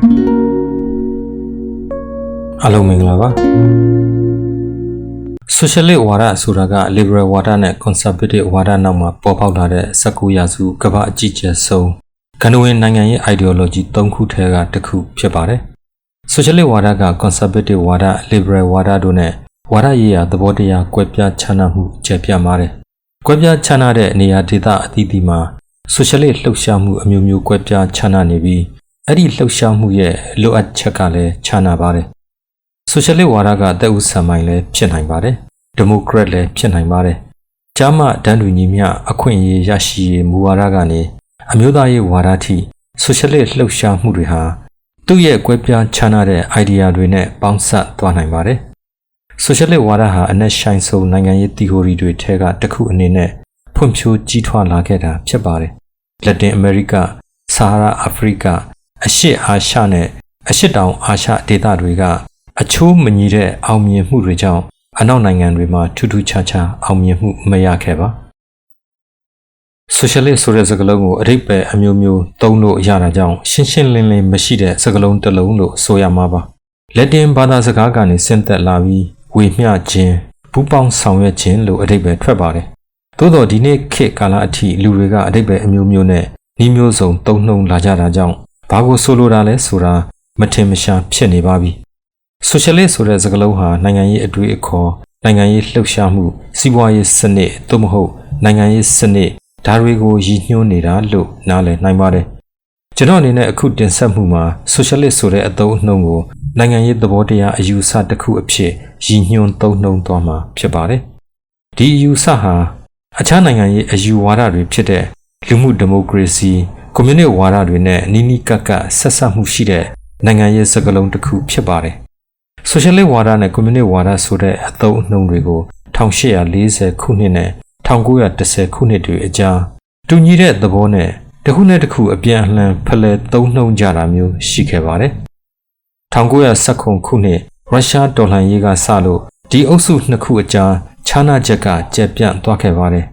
အားလုံးမင်္ဂလာပါ Socialist ဝါဒဆိုတာက Liberal ဝါဒနဲ့ Conservative ဝါဒနောက်မှာပေါ်ပေါက်လာတဲ့19ရာစုကမ္ဘာအကြီးကျယ်ဆုံးကဏ္ဍဝင်နိုင်ငံရေး ideology 3ခုထဲကတစ်ခုဖြစ်ပါတယ် Socialist ဝါဒက Conservative ဝါဒ Liberal ဝါဒတို့နဲ့ဝါဒရေးရာသဘောတရားကွဲပြားခြားနားမှုကျယ်ပြန့်ပါတယ်ကွဲပြားခြားနားတဲ့နေရာဒေသအသီးသီးမှာ Socialist လှုပ်ရှားမှုအမျိုးမျိုးကွဲပြားခြားနားနေပြီးအဲ့ဒီလှုပ်ရှားမှုရဲ့လိုအပ်ချက်ကလည်းခြားနားပါတယ် Socialist ဝါဒကသက်ဦးဆံမိုင်လည်းဖြစ်နိုင်ပါတယ် Democrat လည်းဖြစ်နိုင်ပါတယ်ကျားမတန်းတူညီမျှအခွင့်အရေးရရှိရေးမူဝါဒကနေအမျိုးသားရေးဝါဒထိ Socialist လှုပ်ရှားမှုတွေဟာသူ့ရဲ့ကွဲပြားခြားနားတဲ့ idea တွေနဲ့ပေါင်းစပ်သွားနိုင်ပါတယ် Socialist ဝါဒဟာအနက်ရှိုင်းဆုံးနိုင်ငံရေး theory တွေထဲကတစ်ခုအနေနဲ့ဖွံ့ဖြိုးကြီးထွားလာခဲ့တာဖြစ်ပါတယ်လက်တင်အမေရိကဆာဟာရာအာဖရိကအရှေ့အာရှနဲ့အရှေ့တောင်အာရှဒေသတွေကအချိုးမညီတဲ့အောင်မြင်မှုတွေကြောင့်အနောက်နိုင်ငံတွေမှာထူးထူးခြားခြားအောင်မြင်မှုမရခဲ့ပါ Socialist ဆိုတဲ့စကားလုံးကိုအဓိပ္ပာယ်အမျိုးမျိုးသုံးလို့ရတာကြောင့်ရှင်းရှင်းလင်းလင်းမရှိတဲ့စကားလုံးတစ်လုံးလို့ဆိုရမှာပါလက်တင်ဘာသာစကားကနေဆင့်သက်လာပြီးဝေမျှခြင်းပူးပေါင်းဆောင်ရွက်ခြင်းလို့အဓိပ္ပာယ်ထွက်ပါတယ်သို့တော့ဒီနေ့ခေတ်ကာလအထိလူတွေကအဓိပ္ပာယ်အမျိုးမျိုးနဲ့နှီးမျိုးစုံသုံးနှုန်းလာကြတာကြောင့်ဘာကိုဆိုလိုတာလဲဆိုတာမထင်မရှားဖြစ်နေပါပြီ Socialist ဆိုတဲ့စကားလုံးဟာနိုင်ငံရေးအတွေ့အခေါ်နိုင်ငံရေးလှုပ်ရှားမှုစီးပွားရေးစနစ်သို့မဟုတ်နိုင်ငံရေးစနစ်ဒါတွေကိုရည်ညွှန်းနေတာလို့နားလည်နိုင်ပါတယ်ကျွန်တော်အနေနဲ့အခုတင်ဆက်မှုမှာ Socialist ဆိုတဲ့အသုံးအနှုန်းကိုနိုင်ငံရေးသဘောတရားအယူအဆတစ်ခုအဖြစ်ရည်ညွှန်းသုံးနှုန်းသွားမှာဖြစ်ပါတယ်ဒီအယူအဆဟာအခြားနိုင်ငံရေးအယူဝါဒတွေဖြစ်တဲ့လူမှုဒီမိုကရေစီကွန်မြူနစ်ဝါဒတွေနဲ့နီးနီးကပ်ကပ်ဆက်ဆက်မှုရှိတဲ့နိုင်ငံရေးစကားလုံးတစ်ခုဖြစ်ပါတယ် Socialist ဝါဒနဲ့ကွန်မြူနစ်ဝါဒဆိုတဲ့အသုံးအနှုန်းတွေကို1840ခုနှစ်နဲ့1910ခုနှစ်တွေအကြားတူညီတဲ့သဘောနဲ့တစ်ခုနဲ့တစ်ခုအပြန်အလှန်ဖလှယ်သုံးနှုန်းကြတာမျိုးရှိခဲ့ပါတယ်1919ခုနှစ်ရုရှားတော်လှန်ရေးကစလို့ဒီအုပ်စုနှစ်ခုအကြားခြားနားချက်ကကျယ်ပြန့်သွားခဲ့ပါတယ်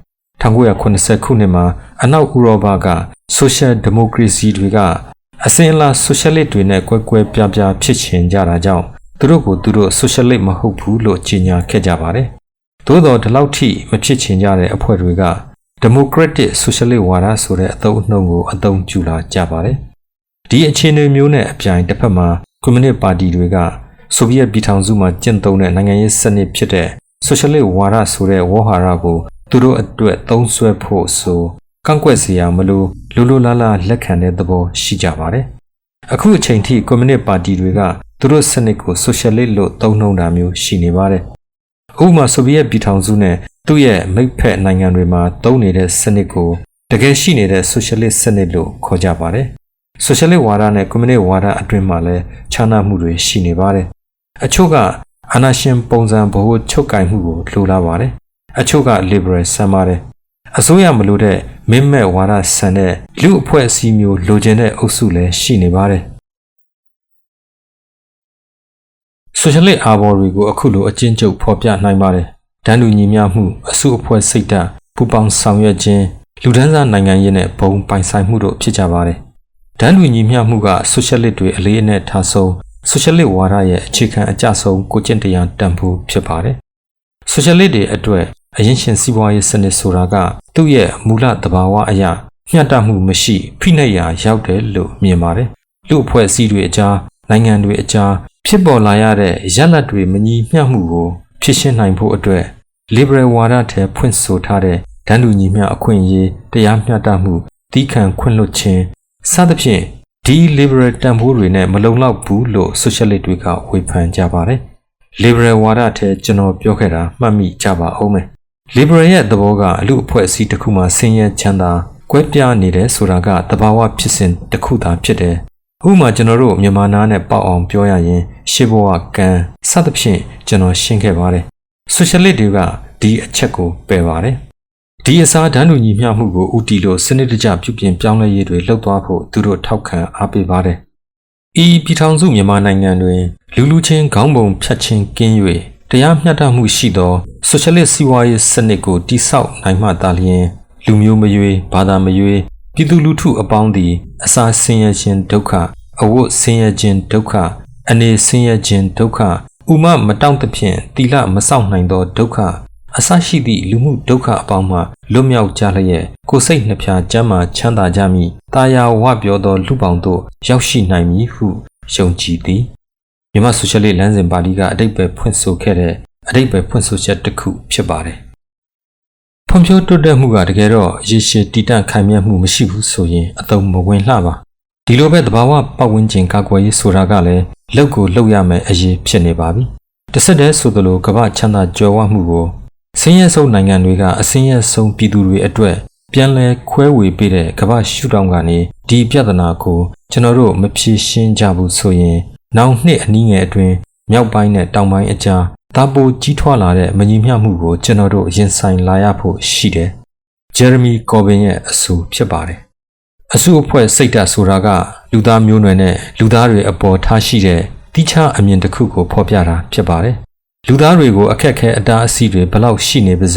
1980ခုနှစ်မှာအနောက်ဥရောပက Social Democracy တွေကအစဉ်အလာ Socialist တွေနဲ့ကွဲကွဲပြားပြားဖြစ်ချင်ကြတာကြောင့်သူတို့ကိုသူတို့ Socialist မဟုတ်ဘူးလို့ကြေညာခဲ့ကြပါတယ်သို့တော့ဒီလောက်ထိမဖြစ်ချင်ကြတဲ့အဖွဲ့တွေက Democratic Socialist ဝါဒဆိုတဲ့အသုံးအနှုန်းကိုအသုံးပြုလာကြပါတယ်ဒီအခြေအနေမျိုးနဲ့အပြိုင်တစ်ဖက်မှာကွန်မြူနစ်ပါတီတွေကဆိုဗီယက်ပြည်ထောင်စုမှာကျင့်သုံးတဲ့နိုင်ငံရေးစနစ်ဖြစ်တဲ့ Socialist ဝါဒဆိုတဲ့ဝေါဟာရကိုသူတို့အတွက်သုံးစွဲဖို့ဆိုကန့်ကွက်စရာမလိုလိုလားလားလက်ခံတဲ့သဘောရှိကြပါတယ်အခုအချိန်ထိကွန်မြူနစ်ပါတီတွေကသူတို့စနစ်ကို Socialist လို့သုံးနှုန်းတာမျိုးရှိနေပါတယ်ဥပမာဆိုဗီယက်ပြည်ထောင်စုနဲ့သူ့ရဲ့မိတ်ဖက်နိုင်ငံတွေမှာသုံးနေတဲ့စနစ်ကိုတကယ်ရှိနေတဲ့ Socialist စနစ်လို့ခေါ်ကြပါတယ် Socialist ဝါဒနဲ့ကွန်မြူနစ်ဝါဒအတွင်းမှာလည်းခြားနားမှုတွေရှိနေပါတယ်အချို့ကအာဏာရှင်ပုံစံဗဟိုချုပ်ကိုင်မှုကိုလိုလားပါတယ်အချို့က Liberal ဆန်ပါတယ်အစိုးရမလို့တဲ့မင်းမဲ့ဝါဒဆန်တဲ့လူအဖွဲ့အစည်းမျိုးလိုချင်တဲ့အုပ်စုလည်းရှိနေပါတယ် Socialist အာဘော်တွေကိုအခုလိုအကျဉ်းချုပ်ဖော်ပြနိုင်ပါတယ်ဒန်းတူညီမျှမှုအစုအဖွဲ့စိတ်ဓာတ်ပူပေါင်းဆောင်ရွက်ခြင်းလူဒန်းစားနိုင်ငံရေးနဲ့ဘုံပိုင်ဆိုင်မှုတို့ဖြစ်ကြပါတယ်ဒန်းတူညီမျှမှုက Socialist တွေအလေးအနက်ထားဆုံး Socialist ဝါဒရဲ့အခြေခံအကျဆုံးကိုကျင့်တရားတန်ဖိုးဖြစ်ပါတယ် Socialist တွေအတွက်အရင်ရှင်စီးပွားရေးစနစ်ဆိုတာကသူ့ရဲ့မူလသဘာဝအရာမျှတမှုမရှိဖိနှိပ်ရာရောက်တယ်လို့မြင်ပါတယ်လူအဖွဲ့အစည်းတွေအကြားနိုင်ငံတွေအကြားဖြစ်ပေါ်လာရတဲ့ရလဒ်တွေမညီမျှမှုကိုဖြစ်ရှင်းနိုင်ဖို့အတွက် Liberal ဝါဒထဲဖွင့်ဆိုထားတဲ့ဒန်းတူညီမျှအခွင့်အရေးတရားမျှတမှုသီးခံခွင့်လွှတ်ခြင်းစသဖြင့်ဒီ Liberal တန်ဖိုးတွေနဲ့မလုံလောက်ဘူးလို့ Socialist တွေကဝေဖန်ကြပါတယ် Liberal ဝါဒထဲကျွန်တော်ပြောခဲ့တာမှတ်မိကြပါဦးမယ် Liberal ရဲ့သဘောကအလူအဖွဲ့အစည်းတစ်ခုမှာဆင်းရဲချမ်းသာကွဲပြားနေတယ်ဆိုတာကသဘာဝဖြစ်စဉ်တစ်ခုသာဖြစ်တယ်ဥပမာကျွန်တော်တို့မြန်မာနာနဲ့ပေါက်အောင်ပြောရရင်ရှေးဘဝကံစသဖြင့်ကျွန်တော်ရှင်းခဲ့ပါတယ် Socialist တွေကဒီအချက်ကိုပယ်ပါတယ်ဒီအစားဒန်းတူညီမျှမှုကိုဥတီလို့စနစ်တကျပြုပြင်ပြောင်းလဲရေးတွေလှုပ်သွားဖို့သူတို့ထောက်ခံအားပေးပါတယ်ဤပြည်ထောင်စုမြန်မာနိုင်ငံတွင်လူချင်းခေါင်းပုံဖြတ်ခြင်းကင်း၍တရားမျှတမှုရှိသော Socialist စီးပွားရေးစနစ်ကိုတည်ဆောက်နိုင်မှသာလျှင်လူမျိုးမရွေးဘာသာမရွေးပြည်သူလူထုအပေါင်းသည်အစာဆင်းရဲခြင်းဒုက္ခ အဝတ်ဆင်းရဲခြင်းဒုက္ခအနေဆင်းရဲခြင်းဒုက္ခဥမမတောင့်သဖြင့်တိလမဆောင်နိုင်သောဒုက္ခအစရှိသည့်လူမှုဒုက္ခအပေါင်းမှလွတ်မြောက်ကြလျက်ကိုယ်စိတ်နှဖျားကျမ်းမာချမ်းသာကြမည်တာယာဝပြောသောလူပေါင်းတို့ရောက်ရှိနိုင်မည်ဟုယုံကြည်သည်မြန်မာဆိုရှယ်လစ်လမ်းစဉ်ပါတီကအတိတ်ပဲဖွင့်ဆိုခဲ့တဲ့အတိတ်ပဲဖွင့်ဆိုချက်တစ်ခုဖြစ်ပါတယ်ဖွံ့ဖြိုးတိုးတက်မှုကတကယ်တော့ရေရှည်တည်တံ့ခိုင်မြဲမှုမရှိဘူးဆိုရင်အသုံးမဝင်လှပါဒီလိုပဲသဘာဝပတ်ဝန်းကျင်ကာကွယ်ရေးဆိုတာကလည်းလောက်ကိုလောက်ရမယ်အရေးဖြစ်နေပါပြီတစ်ဆက်တည်းဆိုသလိုကမ္ဘာချမ်းသာကြွယ်ဝမှုကိုဆင်းရဲဆုံးနိုင်ငံတွေကအဆင်းရဲဆုံးပြည်သူတွေအတွက်ပြန်လည်ခွဲဝေပေးတဲ့ကမ္ဘာရှုထောင့်ကနေဒီပြဿနာကိုကျွန်တော်တို့မဖြေရှင်းကြဘူးဆိုရင်နောက်နှစ်အနည်းငယ်အတွင်းမြောက်ပိုင်းနဲ့တောင်ပိုင်းအကြားတာပိုကြီးထွားလာတဲ့မညီမျှမှုကိုကျွန်တော်တို့ရင်ဆိုင်လာရဖို့ရှိတယ်။ဂျယ်ရမီကော်ဘင်ရဲ့အဆိုဖြစ်ပါတယ်။အစုအဖွဲ့စိတ်ဓာတ်ဆိုတာကလူသားမျိုးနွယ်နဲ့လူသားတွေအပေါ်ထားရှိတဲ့တိကျအမြင်တစ်ခုကိုဖော်ပြတာဖြစ်ပါတယ်။လူသားတွေကိုအခက်ခဲအတားအဆီးတွေဘလောက်ရှိနေပါစ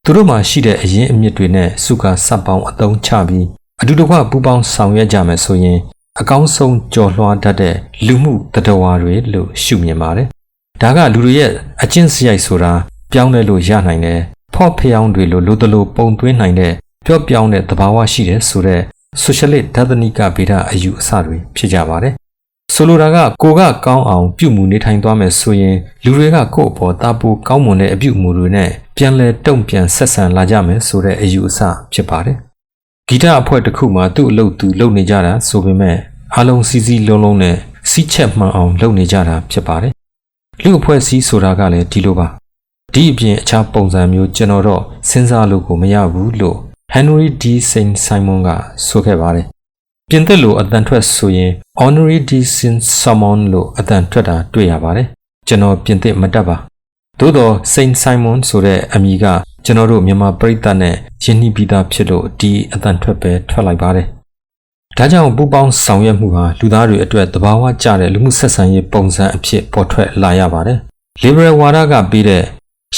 ေသူတို့မှာရှိတဲ့အရင်းအမြစ်တွေနဲ့စုကာစပ်ပေါင်းအသုံးချပြီးအတူတကွပူးပေါင်းဆောင်ရွက်ကြမယ်ဆိုရင်အကောင်းဆုံးကြော်လွှားတတ်တဲ့လူမှုတတဝါတွေလို့ရှုမြင်ပါတယ်။ဒါကလူတွေရဲ့အကျင့်စရိုက်ဆိုတာပြောင်းလဲလို့ရနိုင်တယ်။ဖော့ဖျောင်းတွေလိုတလို့ပုံသွင်းနိုင်တဲ့ပျော့ပြောင်းတဲ့သဘာဝရှိတဲ့ဆိုတဲ့ဆိုရှယ်လစ်ဒသနိကဗေဒအယူအဆတွေဖြစ်ကြပါတယ်။ဆိုလိုတာကကိုကကောင်းအောင်ပြုမှုနေထိုင်သွားမယ်ဆိုရင်လူတွေကကိုယ့်အပေါ်တာပိုကောင်းမွန်တဲ့အပြုအမူတွေနဲ့ပြန်လဲတုံ့ပြန်ဆက်ဆံလာကြမယ်ဆိုတဲ့အယူအဆဖြစ်ပါတယ်။ဂီတအဖွဲ့တစ်ခုမှာသူ့အလုပ်သူလုပ်နေကြတာဆိုပေမဲ့အားလုံးစီစီလုံးလုံးနဲ့စီးချက်မှန်အောင်လုပ်နေကြတာဖြစ်ပါတယ်။လူအဖွဲ့အစည်းဆိုတာကလည်းဒီလိုပါ။ဒီအပြင်အခြားပုံစံမျိုးကျွန်တော်တော့စဉ်းစားလို့ကိုမရဘူးလို့ Henry D. Saint Simon ကဆိုခဲ့ပါတယ်။ပြင်သစ်လိုအတန်ထွက်ဆိုရင် Henry D. Saint Simon လို့အတန်ထွက်တာတွေ့ရပါတယ်။ကျွန်တော်ပြင်သစ်မတတ်ပါ။သို့တော့ Saint Simon ဆိုတဲ့အမည်ကကျွန်တော်တို့မြန်မာပရိသတ်နဲ့ယဉ်နှီးပြီးသားဖြစ်လို့ဒီအတန်ထွက်ပဲထွက်လိုက်ပါတယ်။ဒါကြောင့်ပူပေါင်းဆောင်ရွက်မှုဟာလူသားတွေအတွက်သဘာဝကျတဲ့လူမှုဆက်ဆံရေးပုံစံအဖြစ်ပေါ်ထွက်လာရပါတယ်။ Liberal ဝါဒကပေးတဲ့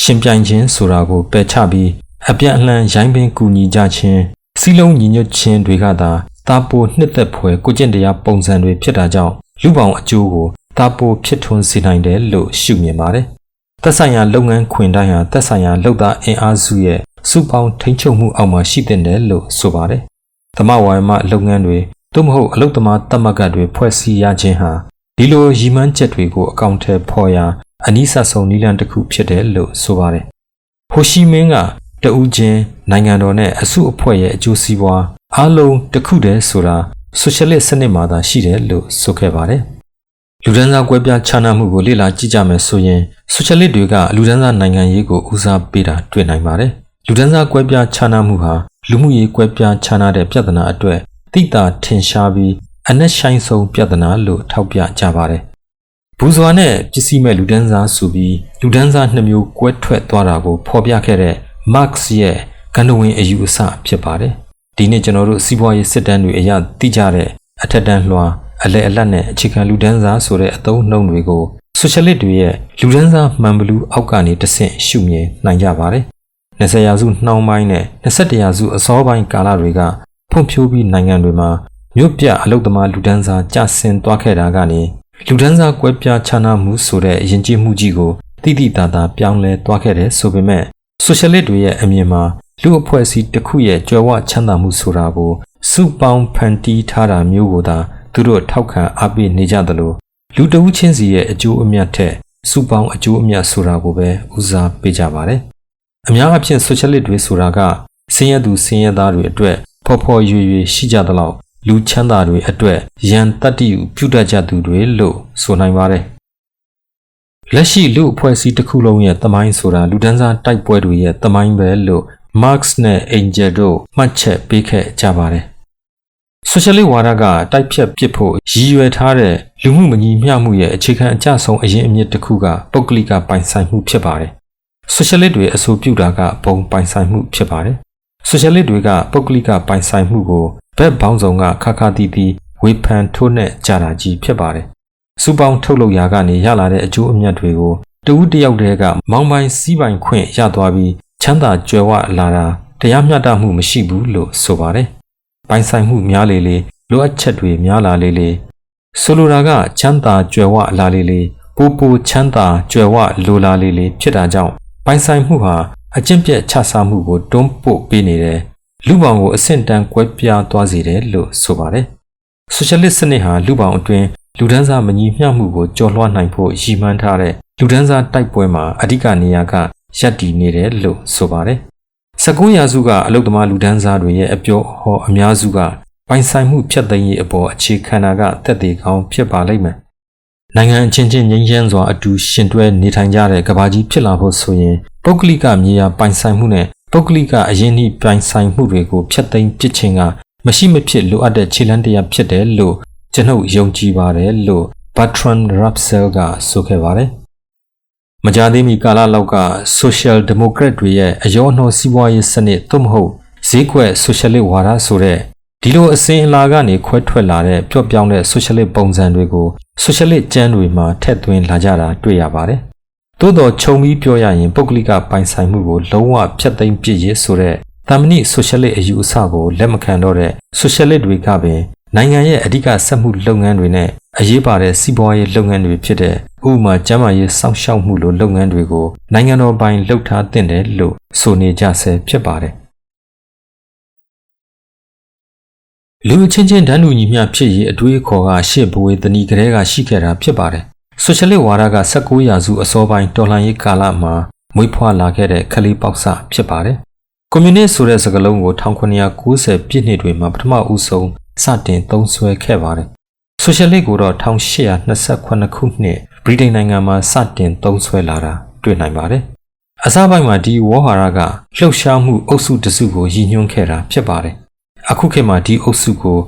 ရှင်ပြိုင်ခြင်းဆိုတာကိုပယ်ချပြီးအပြန်အလှန်ရိုင်းပင်ကူညီကြခြင်းစီးလုံးညီညွတ်ခြင်းတွေကသာတာပိုနှစ်သက်ဖွယ်ကိုကျင့်တရားပုံစံတွေဖြစ်တာကြောင့်လူပေါင်းအကျိုးကိုတာပိုဖြစ်ထွန်းစေနိုင်တယ်လို့ရှုမြင်ပါတယ်။သက်ဆိုင်ရာလုပ်ငန်းခွင်တိုင်းဟာသက်ဆိုင်ရာလုပ်သားအင်အားစုရဲ့စုပေါင်းထိန်းချုပ်မှုအောက်မှာရှိတဲ့တယ်လို့ဆိုပါတယ်။သမဝါယမလုပ်ငန်းတွေသို့မဟုတ်အလုပ်သမားတမကတွေဖွဲ့စည်းရခြင်းဟာဒီလိုရည်မှန်းချက်တွေကိုအကောင့်ထဲပေါ်ရာအနည်းဆက်ဆုံးနည်းလမ်းတစ်ခုဖြစ်တယ်လို့ဆိုပါတယ်။ဟိုရှီမင်းကတဦးချင်းနိုင်ငံတော်နဲ့အစုအဖွဲ့ရဲ့အကျိုးစီးပွားအားလုံးတစ်ခုတည်းဆိုတာဆိုရှယ်လစ်စနစ်မှာသာရှိတယ်လို့ဆိုခဲ့ပါတယ်။လူဒန်းစားကွဲပြားခြားနားမှုကိုလေ့လာကြည့်ကြမယ်ဆိုရင်ဆိုရှယ်လစ်တွေကလူဒန်းစားနိုင်ငံရေးကိုဦးစားပေးတာတွေ့နိုင်ပါတယ်။လူဒန်းစားကွဲပြားခြားနားမှုဟာလူမှုရေးကွဲပြားခြားနားတဲ့ပြဿနာအတွက်တိတာထင်ရှားပြီးအနက်ရှိုင်းဆုံးပြဿနာလို့ထောက်ပြကြပါတယ်။ဘူဇွာနဲ့ပစ္စည်းမဲ့လူဒန်းစားဆိုပြီးလူဒန်းစားနှစ်မျိုးကွဲထွက်သွားတာကိုဖော်ပြခဲ့တဲ့ Marx ရဲ့ဂန္ဓဝင်အယူအဆဖြစ်ပါတယ်။ဒီနေ့ကျွန်တော်တို့စီးပွားရေးစစ်တမ်းတွေအရသိကြတဲ့အထက်တန်းလွှာအလဲအလတ်နဲ့အခြေခံလူဒန်းစားဆိုတဲ့အသုံးအနှုန်းတွေကိုဆိုရှယ်လစ်တွေရဲ့လူဒန်းစားမှန်ဘလူးအောက်ကနေတဆင့်ရှုမြင်နိုင်ကြပါတယ်။20ရာစုနှောင်းပိုင်းနဲ့21ရာစုအစောပိုင်းကာလတွေကဖွံ့ဖြိုးပြီးနိုင်ငံတွေမှာမြို့ပြအလုပ်သမားလူဒန်းစားကျဆင်းသွားခဲ့တာကနေလူဒန်းစားကွဲပြားခြားနားမှုဆိုတဲ့ယဉ်ကျေးမှုကြီးကိုတိတိတသာပြောင်းလဲသွားခဲ့တယ်ဆိုပေမဲ့ဆိုရှယ်လစ်တွေရဲ့အမြင်မှာလူအဖွဲ့အစည်းတစ်ခုရဲ့ကြွယ်ဝချမ်းသာမှုဆိုတာကိုစုပေါင်းဖန်တီးထားတာမျိုးကိုသာသူတို့ထောက်ခံအားပေးနေကြသလိုလူတဦးချင်းစီရဲ့အကျိုးအမြတ်ထက်စုပေါင်းအကျိုးအမြတ်ဆိုတာကိုပဲဦးစားပေးကြပါတယ်။အများအားဖြင့်ဆိုရှယ်လစ်တွေဆိုတာကဆင်းရဲသူဆင်းရဲသားတွေအတွက်ဖော်ဖော်ရွေရွေရှိကြသလောက်လူချမ်းသာတွေအတွက်ရန်တတ္တိပြုတတ်ကြသူတွေလို့ဆိုနိုင်ပါတယ်။လက်ရှိလူအဖွဲ့အစည်းတစ်ခုလုံးရဲ့သမိုင်းဆိုတာလူဒန်းစားတိုက်ပွဲတွေရဲ့သမိုင်းပဲလို့ Marx နဲ့ Engels တို့မှတ်ချက်ပေးခဲ့ကြပါတယ်။ဆိုရှယ်လစ်ဝါဒကတိုက်ဖြတ်ပစ်ဖို့ရည်ရွယ်ထားတဲ့လူမှုမညီမျှမှုရဲ့အခြေခံအကျဆုံးအရင်းအမြစ်တစ်ခုကပုဂ္ဂလိကပိုင်ဆိုင်မှုဖြစ်ပါတယ်။ဆိုရှယ်လစ်တွေအဆိုပြုတာကဘုံပိုင်ဆိုင်မှုဖြစ်ပါတယ်။ဆိုရှယ်လစ်တွေကပုဂ္ဂလိကပိုင်ဆိုင်မှုကိုဘက်ပေါင်းစုံကခါခါတီးတီးဝေဖန်ထိုးနှက်ကြတာကြီးဖြစ်ပါတယ်။စုပေါင်းထုတ်လုပ်ရာကနေရလာတဲ့အကျိုးအမြတ်တွေကိုတဦးတယောက်တည်းကမောင်းပိုင်စီးပိုင်ခွင့်ရသွားပြီးချမ်းသာကြွယ်ဝလာတာတရားမျှတမှုမရှိဘူးလို့ဆိုပါတယ်။ပိုင်ဆိုင်မှုများလေလေလိုအပ်ချက်တွေများလာလေလေ ဆိုလိုတာကချမ်းသာကြွယ်ဝလာလေလေပိုချမ်းသာကြွယ်ဝလိုလာလေလေဖြစ်တာကြောင့်ပိုင်ဆိုင်မှုဟာအကျင့်ပြတ်ချစားမှုကိုတွန်းပို့ပေးနေတယ်လူပောင်ကိုအဆင့်တန်းကွဲပြားသွားစေတယ်လို့ဆိုပါတယ်ဆိုရှယ်လစ်စနစ်ဟာလူပောင်အတွင်းလူဒန်းစားမညီမျှမှုကိုကျော်လွှားနိုင်ဖို့ရည်မှန်းထားတဲ့လူဒန်းစားတိုက်ပွဲမှာအဓိကနေရာကရပ်တည်နေတယ်လို့ဆိုပါတယ်19ရာစုကအလုသမားလူဒန်းစားတွေရဲ့အပြောဟောအများစုကပိုင်ဆိုင်မှုဖြတ်သိမ်းရေးအပေါ်အခြေခံတာကသက်သေကောင်းဖြစ်ပါလိမ့်မယ်နိုင်ငံအချင်းချင်းငြိမ်းချမ်းစွာအတူရှင်တွဲနေထိုင်ကြတဲ့ကမ္ဘာကြီးဖြစ်လာဖို့ဆိုရင်ပုဂ္ဂလိကမြေယာပိုင်ဆိုင်မှုနဲ့ပုဂ္ဂလိကအရင်းနှီးပိုင်ဆိုင်မှုတွေကိုဖျက်သိမ်းပစ်ခြင်းကမရှိမဖြစ်လိုအပ်တဲ့ခြေလှမ်းတစ်ရပ်ဖြစ်တယ်လို့ကျွန်ုပ်ယုံကြည်ပါတယ်လို့ Bertrand Russell ကဆိုခဲ့ပါတယ်။မကြာသေးမီကာလလောက်က Social Democrat တွေရဲ့အယောအနှောစီးပွားရေးစနစ်သို့မဟုတ်ဈေးကွက် Socialist ဝါဒဆိုတဲ့ဒီလိုအစဉ်အလာကနေခွဲထွက်လာတဲ့ပျော့ပြောင်းတဲ့ Socialist ပုံစံတွေကို Socialist ကျမ်းတွေမှာထည့်သွင်းလာကြတာတွေ့ရပါတယ်။သို့တော်ခြုံပြီးပြောရရင်ပုဂ္ဂလိကပိုင်ဆိုင်မှုကိုလုံးဝဖျက်သိမ်းပစ်ရေးဆိုတဲ့တာမဏိ Socialist အယူအဆကိုလက်မခံတော့တဲ့ Socialist တွေကပင်နိုင်ငံရဲ့အဓိကစက်မှုလုပ်ငန်းတွေနဲ့အရေးပါတဲ့စီးပွားရေးလုပ်ငန်းတွေဖြစ်တဲ့ဥပမာကျန်းမာရေးစောင့်ရှောက်မှုလိုလုပ်ငန်းတွေကိုနိုင်ငံတော်ပိုင်လှုပ်ထားတဲ့လို့ဆိုနေကြဆဲဖြစ်ပါတယ်လူအချင်းချင်းတန်းတူညီမျှဖြစ်ရေးအတွေးအခေါ်ကရှေ့ဘဝေတဏီကလေးကရှိခဲ့တာဖြစ်ပါတယ်ဆိုရှယ်လစ်ဝါဒက19ရာစုအစောပိုင်းတော်လှန်ရေးကာလမှာမွေးဖွားလာခဲ့တဲ့ခလေးပေါက်စဖြစ်ပါတယ်ကွန်မြူနစ်ဆိုတဲ့စကားလုံးကို1990ပြည့်နှစ်တွေမှာပထမဦးဆုံးစတင်သုံးစွဲခဲ့ပါတယ်။ဆိုရှယ်လစ်ကိုတော့1828ခုနှစ်ဗြိတိန်နိုင်ငံမှာစတင်သုံးစွဲလာတာတွေ့နိုင်ပါတယ်။အစပိုင်းမှာဒီဝေါ်ဟာရကလှုပ်ရှားမှုအုပ်စုတစုကိုရည်ညွှန်းခဲ့တာဖြစ်ပါတယ်။အခုခေတ်မှာဒီအုပ်စုကို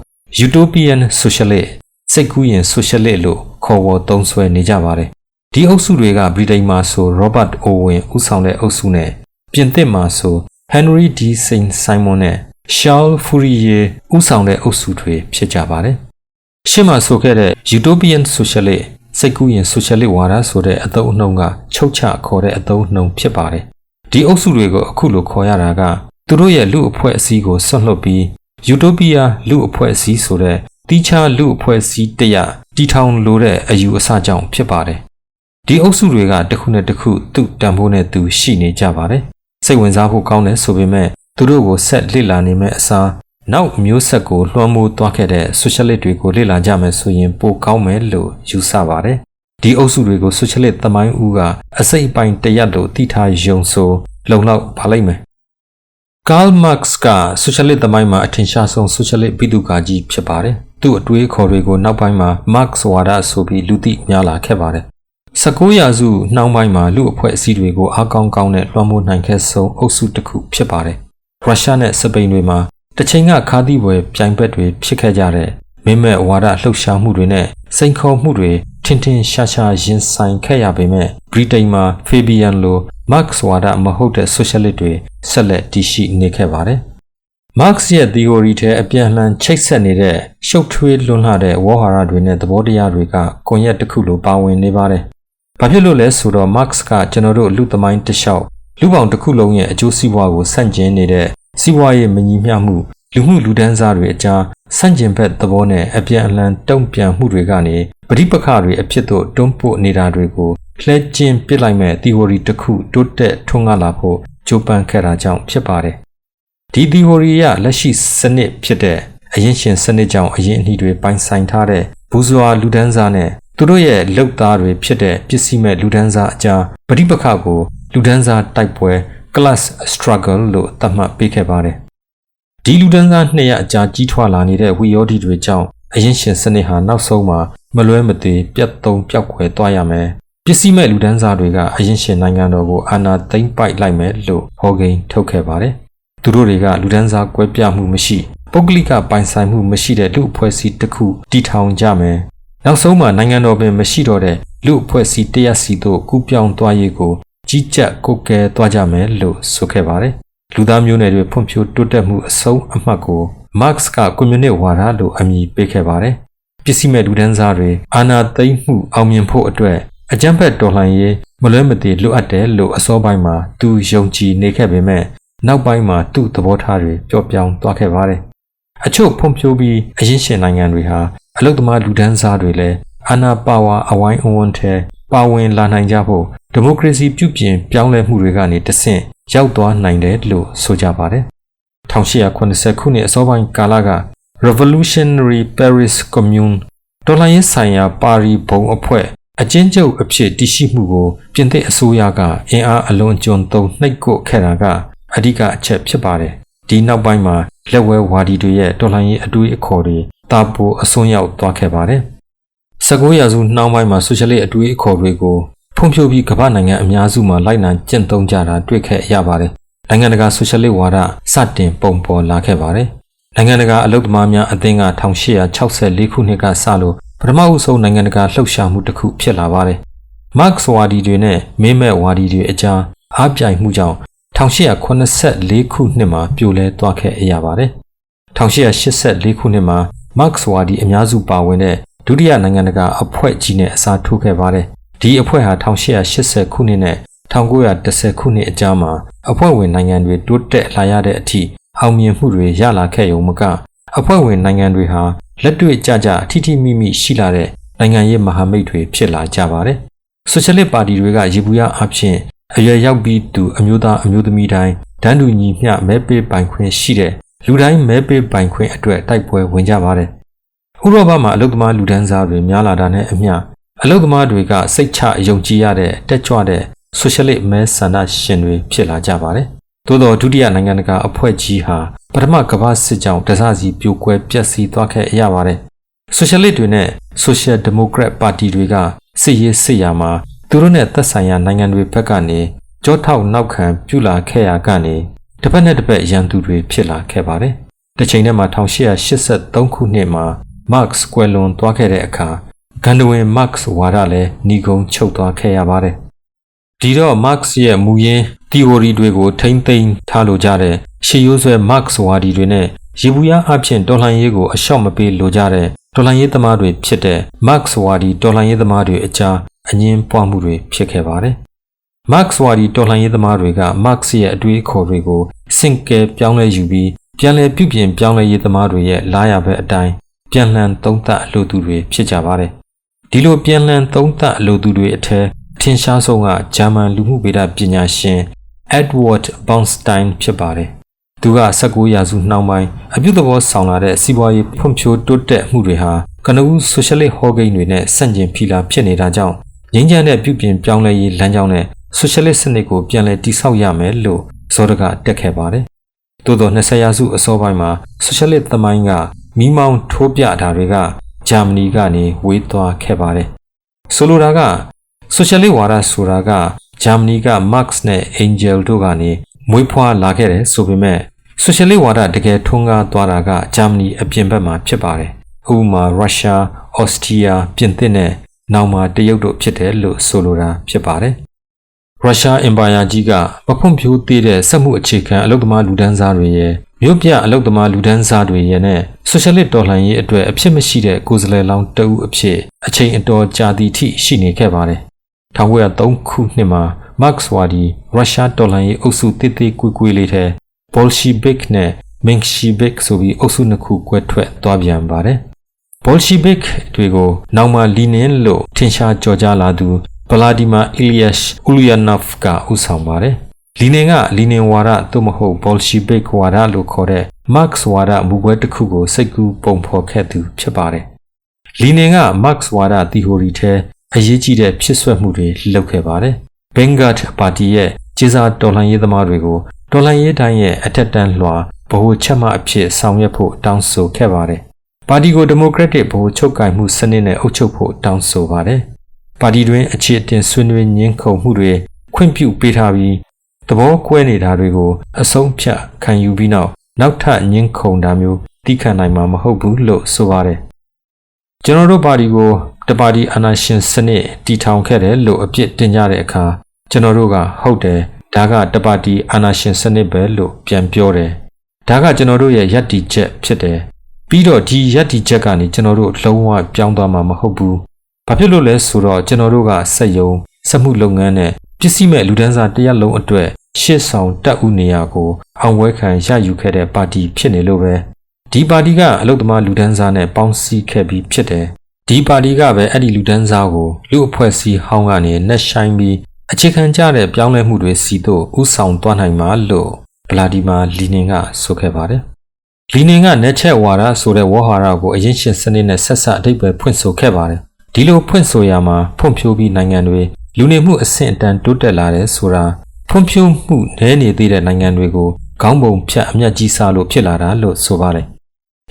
Utopian Socialist စိတ်ကူးရင် Socialist လို့ခေါ်ဝေါ်သုံးစွဲနေကြပါတယ်။ဒီအုပ်စုတွေကဗြိတိန်မှာဆို Robert Owen ဦးဆောင်တဲ့အုပ်စုနဲ့ပြင်သစ်မှာဆို Henry D. Saint Simon နဲ့ Charles Fourier ဦးဆောင်တဲ့အုပ်စုတွေဖြစ်ကြပါတယ်။ရှေ့မှာဆိုခဲ့တဲ့ Utopian Socialist စိတ်ကူးရင် Socialist ဝါဒဆိုတဲ့အသုံးအနှုန်းကချုပ်ချခေါ်တဲ့အသုံးအနှုန်းဖြစ်ပါတယ်။ဒီအုပ်စုတွေကိုအခုလိုခေါ်ရတာကသူတို့ရဲ့လူအဖွဲ့အစည်းကိုဆွတ်လွတ်ပြီး Utopia လူအဖွဲ့အစည်းဆိုတဲ့တိကျလူအဖွဲ့အစည်းတရတီထောင်လိုတဲ့အယူအဆကြောင့်ဖြစ်ပါတယ်။ဒီအုပ်စုတွေကတစ်ခုနဲ့တစ်ခုသူ့တန်ဖိုးနဲ့သူရှိနေကြပါတယ်။စိတ်ဝင်စားဖို့ကောင်းတယ်ဆိုပေမဲ့သူတို့ကိုဆက်လေ့လာနေမဲ့အစားနောက်မျိုးဆက်ကိုလွှမ်းမိုးသွားခဲ့တဲ့ Socialist တွေကိုလေ့လာကြမယ်ဆိုရင်ပိုကောင်းမယ်လို့ယူဆပါတယ်။ဒီအုပ်စုတွေကို Socialist သမိုင်းဦးကအစိတ်အပိုင်းတရက်လို့သိထားယုံဆိုလုံလောက်ပါလိမ့်မယ်။ Karl Marx က Socialist သမိုင်းမှာအထင်ရှားဆုံး Socialist ဗိသုကာကြီးဖြစ်ပါတယ်။သူ့အတွေးအခေါ်တွေကိုနောက်ပိုင်းမှာ Marx ဝါဒဆိုပြီးလူသိများလာခဲ့ပါတယ်။19ရာစုနှောင်းပိုင်းမှာလူအဖွဲ့အစည်းတွေကိုအားကောင်းကောင်းနဲ့လွှမ်းမိုးနိုင်ခဲ့ဆုံးအုပ်စုတစ်ခုဖြစ်ပါတယ်။ရုရှားနဲ့စပိန်တွေမှာတချိန်ကခါသီးပွဲပြိုင်ဘက်တွေဖြစ်ခဲ့ကြတဲ့မင်းမဲ့ဝါဒလှုပ်ရှားမှုတွေနဲ့စိန်ခေါ်မှုတွေထင်ထင်ရှားရှားရင်ဆိုင်ခဲ့ရပေမဲ့ဗြိတိန်မှာ Fabian လို Marx ဝါဒမဟုတ်တဲ့ Socialist တွေဆက်လက်တည်ရှိနေခဲ့ပါတယ်။ Marx ရဲ့ theory ထဲအပြန်အလှန်ချိတ်ဆက်နေတဲ့ရှုပ်ထွေးလွန်းလှတဲ့ဝေါ်ဟာရတွေနဲ့သဘောတရားတွေကကွန်ရက်တစ်ခုလိုပါဝင်နေပါတယ်။ဘာဖြစ်လို့လဲဆိုတော့ Marx ကကျွန်တော်တို့လူသမိုင်းတစ်လျှောက်လူပေါင်းတစ်ခုလုံးရဲ့အကျိုးစီးပွားကိုဆန့်ကျင်နေတဲ့စီးပွားရေးမညီမျှမှုလူမှုလူဒန်းစားတွေအကြားဆန့်ကျင်ဘက်သဘောနဲ့အပြန်အလှန်တုံ့ပြန်မှုတွေကနေပဋိပက္ခတွေအဖြစ်သို့တွန်းပို့နေတာတွေကိုလှည့်ကျင်းပစ်လိုက်မဲ့ theory တစ်ခုတိုးတက်ထွန်းကားလာဖို့ကြိုးပမ်းခဲ့တာကြောင့်ဖြစ်ပါတယ်။ဒီ theory ရလက်ရှိစနစ်ဖြစ်တဲ့အရင်ရှင်စနစ်ကြောင့်အရင်အနှီးတွေပိုင်ဆိုင်ထားတဲ့ဘူဇွာလူဒန်းစားနဲ့သူတို့ရဲ့လုပ်သားတွေဖြစ်တဲ့ပစ္စည်းမဲ့လူဒန်းစားအကြားပဋိပက္ခကိုလူဒန်းစားတိုက်ပွဲ class struggle လို့သတ်မှတ်ပေးခဲ့ပါတယ်။ဒီလူဒန်းစားနှစ်ရပ်အကြားကြီးထွားလာနေတဲ့ဝိရောဓိတွေကြောင့်အရင်ရှင်စနစ်ဟာနောက်ဆုံးမှာမလွဲမသွေပြတ်သုံးပြောက်ခွဲသွားရမယ်။ပစ္စည်းမဲ့လူဒန်းစားတွေကအရင်ရှင်နိုင်ငံတော်ကိုအာဏာသိမ်းပိုက်လိုက်မယ်လို့ဟောကိန်းထုတ်ခဲ့ပါတယ်။သူတို့တွေကလူဒန်းစားကွဲပြားမှုမရှိပုဂ္ဂလိကပိုင်ဆိုင်မှုမရှိတဲ့လူအဖွဲ့အစည်းတစ်ခုတည်ထောင်ကြမယ်။နောက်ဆုံးမှာနိုင်ငံတော်ပင်မရှိတော့တဲ့လူအဖွဲ့အစည်းတရက်စီတို့ကူးပြောင်းသွားရေးကိုကြီးကြပ်ကုတ်ကဲသွားကြမယ်လို့ဆိုခဲ့ပါတယ်။လူသားမျိုးနွယ်တွေဖွံ့ဖြိုးတိုးတက်မှုအဆုံးအမှတ်ကို Marx ကကွန်မြူနစ်ဝါဒလို့အမည်ပေးခဲ့ပါတယ်။ပစ္စည်းမဲ့လူဒန်းစားတွေအာဏာသိမ်းမှုအောင်မြင်ဖို့အတွက်အကြမ်းဖက်တော်လှန်ရေးမလွဲမသွေလိုအပ်တယ်လို့အစောပိုင်းမှာသူယုံကြည်နေခဲ့ပေမဲ့နောက်ပိုင်းမှာသူ့သဘောထားတွေပျော့ပြောင်းသွားခဲ့ပါတယ်။အချို့ဖွံ့ဖြိုးပြီးအရင်ရှင်နိုင်ငံတွေဟာ အလုသမားလူဒန်းစားတွေလည်းအာဏာပါဝါအဝိုင်းအဝန်းထဲပါဝင်လာနိုင်ကြဖို့ဒီမိုကရေစီပြုပြင်ပြောင်းလဲမှုတွေကနေတဆင့်ရောက်သွားနိုင်တယ်လို့ဆိုကြပါတယ်။1880ခုနှစ်အစောပိုင်းကာလက Revolutionary Paris Commune ဒေါ်လာရင်းဆိုင်ရာပါရီဘုံအဖွဲ့အကျဉ်းချုပ်အဖြစ်တည်ရှိမှုကိုပြင်သစ်အစိုးရကအင်အားအလွန်ကျွံသုံးနှိပ်ကွပ်ခဲ့တာကအဓိကအချက်ဖြစ်ပါတယ်။ဒီနောက်ပိုင်းမှာလက်ဝဲဝါဒီတွေရဲ့ဒေါ်လာရင်းအတွေးအခေါ်တွေတာပိုအစွန်းရောက်သွားခဲ့ပါတယ်။19ရာစုနှောင်းပိုင်းမှာဆိုရှယ်လစ်အတွေးအခေါ်တွေကိုဖွံ့ဖြိုးပြီးကမ္ဘာနိုင်ငံအများစုမှာလိုက်နာကျင့်သုံးကြတာတွေ့ခဲ့ရပါတယ်။နိုင်ငံတကာဆိုရှယ်လစ်ဝါဒစတင်ပုံပေါ်လာခဲ့ပါတယ်။နိုင်ငံတကာအလုပ်သမားများအသင်းက1864ခုနှစ်ကစလို့ပထမဦးဆုံးနိုင်ငံတကာလှုပ်ရှားမှုတစ်ခုဖြစ်လာပါတယ်။မတ်စ်ဝါဒီတွေနဲ့မင်းမဲ့ဝါဒီတွေအကြားအားပြိုင်မှုကြောင့်1884ခုနှစ်မှာပြိုလဲသွားခဲ့ရပါတယ်။1884ခုနှစ်မှာမတ်စ်ဝါဒီအများစုပါဝင်တဲ့ဒုတိယနိုင်ငံတကာအဖွဲ့ကြီးနဲ့အစားထိုးခဲ့ပါတယ်။ဒီအဖွဲ့ဟာ1880ခုနှစ်နဲ့1910ခုနှစ်အကြားမှာအဖွဲ့ဝင်နိုင်ငံတွေတိုးတက်လာရတဲ့အထိအောင်မြင်မှုတွေရလာခဲ့ရုံမကအဖွဲ့ဝင်နိုင်ငံတွေဟာလက်တွေ့ကြကြထိထိမိမိရှိလာတဲ့နိုင်ငံရေးမဟာမိတ်တွေဖြစ်လာကြပါတယ်။ဆိုရှယ်လစ်ပါတီတွေကရေဘူးရအဖြစ်အရွယ်ရောက်ပြီးသူအမျိုးသားအမျိုးသမီးတိုင်းတန်းတူညီမျှမဲပေးပိုင်ခွင့်ရှိတဲ့လူတိုင်းမဲပေးပိုင်ခွင့်အတွက်တိုက်ပွဲဝင်ကြပါတယ်။ဥရောပမှာအလုပ်သမားလူဒန်းစားတွေများလာတာနဲ့အမျှအလုပ်သမားတွေကစိတ်ချယုံကြည်ရတဲ့တက်ကြွတဲ့ဆိုရှယ်လစ်မဲဆန္ဒရှင်တွေဖြစ်လာကြပါတယ်။သို့သောဒုတိယနိုင်ငံတကာအဖွဲ့ကြီးဟာပထမကမ္ဘာစစ်ကြောင့်တစစီပြိုကွဲပျက်စီးသွားခဲ့ရပါတယ်။ဆိုရှယ်လစ်တွေနဲ့ဆိုရှယ်ဒီမိုကရက်ပါတီတွေကစစ်ရေးစစ်ရာမှာသူတို့နဲ့သက်ဆိုင်ရာနိုင်ငံတွေဘက်ကနေကြောထောက်နောက်ခံပြုလာခဲ့ရကနေတစ်ဖက်နဲ့တစ်ဖက်ရန်သူတွေဖြစ်လာခဲ့ပါတယ်။တစ်ချိန်တည်းမှာ1883ခုနှစ်မှာမတ်စ်ကွယ်လွန်သွားခဲ့တဲ့အခါဂန္ဓဝင်မတ်စ်ဝါဒလည်းညီကုန်းချုပ်သွားခဲ့ရပါတယ်။ဒီတော့မတ်စ်ရဲ့မူရင်း theory တွေကိုထိမ့်သိမ်းထားလိုကြတဲ့ရှေးရိုးဆွဲမတ်စ်ဝါဒီတွေနဲ့ရေဘူးရအဖြစ်တော်လှန်ရေးကိုအလျှော့မပေးလိုကြတဲ့တော်လှန်ရေးသမားတွေဖြစ်တဲ့မတ်စ်ဝါဒီတော်လှန်ရေးသမားတွေအကြားအငင်းပွားမှုတွေဖြစ်ခဲ့ပါတယ်။မတ်စ်ဝါဒီတော်လှန်ရေးသမားတွေကမတ်စ်ရဲ့အတွေးအခေါ်တွေကိုစင်ကဲပြောင်းလဲယူပြီးပြန်လည်ပြုပြင်ပြောင်းလဲရေးသမားတွေရဲ့လားရဘက်အတိုင်းပြန်လှန်သုံးသပ်လိုသူတွေဖြစ်ကြပါတယ်။ဒီလိုပြန်လှန်သုံးသပ်လိုသူတွေအထက်ထင်ရှားဆုံးကဂျာမန်လူမှုဗေဒပညာရှင်Edward Bernstein ဖြစ်ပါတယ်။သူက19ရာစုနှောင်းပိုင်းအပြုသဘောဆောင်လာတဲ့စီးပွားရေးဖွံ့ဖြိုးတိုးတက်မှုတွေဟာကနဦးဆိုရှယ်လစ်ဟောကိန်းတွေနဲ့ဆန့်ကျင်ဖီလာဖြစ်နေတာကြောင့်ငြိမ်းချမ်းတဲ့ပြုပြင်ပြောင်းလဲရေးလမ်းကြောင်းနဲ့ဆိုရှယ်လစ်စနစ်ကိုပြန်လည်တည်ဆောက်ရမယ်လို့ဇော်တကတက်ခဲ့ပါတယ်။သို့သော20ရာစုအစောပိုင်းမှာဆိုရှယ်လစ်သမိုင်းကမိမောင်းထိုးပြတာတွေကဂျာမနီကနေဝေးသွားခဲ့ပါတယ်။ဆိုလိုတာကဆိုရှယ်လစ်ဝါဒဆိုတာကဂျာမနီကမတ်စ်နဲ့အင်ဂျယ်တို့ကနေမွေးဖွားလာခဲ့တယ်ဆိုပေမဲ့ဆိုရှယ်လစ်ဝါဒတကယ်ထွန်းကားသွားတာကဂျာမနီအပြင်ဘက်မှာဖြစ်ပါတယ်။ဥပမာရုရှား၊အော်စတြီးယား၊ပြင်သစ်နဲ့နောက်မှာတရုတ်တို့ဖြစ်တယ်လို့ဆိုလိုတာဖြစ်ပါတယ်။ရုရှားအင်ပါယာကြီးကမဖွံ့ဖြိုးသေးတဲ့စက်မှုအခြေခံအလုပ်သမားလူဒန်းစားတွေရဲ့မြို့ပြအလုပ်သမားလူဒန်းစားတွေရဲ့နဲ့ဆိုရှယ်လစ်တော်လှန်ရေးအတွက်အဖြစ်မရှိတဲ့ကိုယ်စားလှယ်လောင်းတအုပ်အဖြစ်အချိန်အတော်ကြာသည့်ထိရှိနေခဲ့ပါတယ်။1903ခုနှစ်မှာမတ်စ်ဝါဒီရုရှားတော်လှန်ရေးအုပ်စုတိတိကွေကွေလေးထဲဘောလ်ရှီဘစ်နဲ့မင်ရှီဘစ်ဆိုပြီးအုပ်စုနှစ်ခုကွဲထွက်သွားပြန်ပါတယ်။ဘောလ်ရှီဘစ်တွေကိုနောက်မှာလီနင်လို့ထင်ရှားကြော်ကြားလာသူဗလာဒီမာအီလီယက်ရှ်အူလီယာနော့ဖ်ကဦးဆောင်ပါတယ်။လီနင်ကလီနင်ဝါဒသို့မဟုတ်ဘောလ်ရှီဘစ်ဝါဒလို့ခေါ်တဲ့မတ်စ်ဝါဒမူကွဲတစ်ခုကိုစိတ်ကူးပုံဖော်ခဲ့သူဖြစ်ပါတယ်။လီနင်ကမတ်စ်ဝါဒသီအိုရီထဲအရေးကြီးတဲ့ဖြစ်ဆွဲမှုတွေလုပ်ခဲ့ပါတယ်။ဘင်ဂတ်ပါတီရဲ့ကျေးစားတော်လှန်ရေးသမားတွေကိုတော်လှန်ရေးတိုင်းရဲ့အထက်တန်းလွှာဗဟိုချက်မှအဖြစ်ဆောင်ရွက်ဖို့တောင်းဆိုခဲ့ပါတယ်။ပါတီကိုဒီမိုကရက်တစ်ဗဟိုချုပ်ကိုင်မှုစနစ်နဲ့အုပ်ချုပ်ဖို့တောင်းဆိုပါတယ်။ပါတီတွင်အခြေအတင်ဆွေးနွေးညှင်းခုန်မှုတွေခွင့်ပြုပေးထားပြီးသဘောကွဲနေတာတွေကိုအဆုံးဖြတ်ခံယူပြီးနောက်ထပ်ညှင်းခုန်တာမျိုးသိခံနိုင်မှာမဟုတ်ဘူးလို့ဆိုပါတယ်။ကျွန်တော်တို့ပါတီကိုတပါတီအာဏာရှင်စနစ်တည်ထောင်ခဲ့တယ်လို့အပြစ်တင်ကြတဲ့အခါကျွန်တော်တို့ကဟုတ်တယ်ဒါကတပါတီအာဏာရှင်စနစ်ပဲလို့ပြန်ပြောတယ်ဒါကကျွန်တော်တို့ရဲ့ယက်တီချက်ဖြစ်တယ်ပြီးတော့ဒီယက်တီချက်ကနေကျွန်တော်တို့လုံးဝပြောင်းသွားမှာမဟုတ်ဘူးဘာဖြစ်လို့လဲဆိုတော့ကျွန်တော်တို့ကစက်ယုံစက်မှုလုပ်ငန်းနဲ့ပစ္စည်းမဲ့လူဒန်းစားတရက်လုံးအတွက်ရှေ့ဆောင်တက်ဦးနေရကိုအောင်ပွဲခံရယူခဲ့တဲ့ပါတီဖြစ်နေလို့ပဲ ဒီပါတီကအလုသမားလူဒန်းစားနဲ့ပေါင်းစည်းခဲ့ပြီးဖြစ်တယ်ဒီပါတီကပဲအဲ့ဒီလူဒန်းစားကိုလူအဖွဲ့အစည်းဟောင်းကနေနှက်ဆိုင်ပြီးအခြေခံကျတဲ့ပြောင်းလဲမှုတွေစီတို့ဥဆောင်သွားနိုင်မှာလို့ဗလာဒီမာလီနင်ကဆိုခဲ့ပါတယ်လီနင်ကnetချက်ဝါဒဆိုတဲ့ဝေါ်ဟာရကိုအရင်ရှင်စနစ်နဲ့ဆက်ဆက်အဓိပ္ပာယ်ဖွင့်ဆိုခဲ့ပါတယ်ဒီလိုဖွင့်ဆိုရမှာဖွံ့ဖြိုးပြီးနိုင်ငံတွေလူနေမှုအဆင့်အတန်းတိုးတက်လာတဲ့ဆိုတာဖွံ့ဖြိုးမှုနည်းနေသေးတဲ့နိုင်ငံတွေကိုခေါင်းပုံဖြတ်အမျက်ကြီးစားလို့ဖြစ်လာတာလို့ဆိုပါတယ်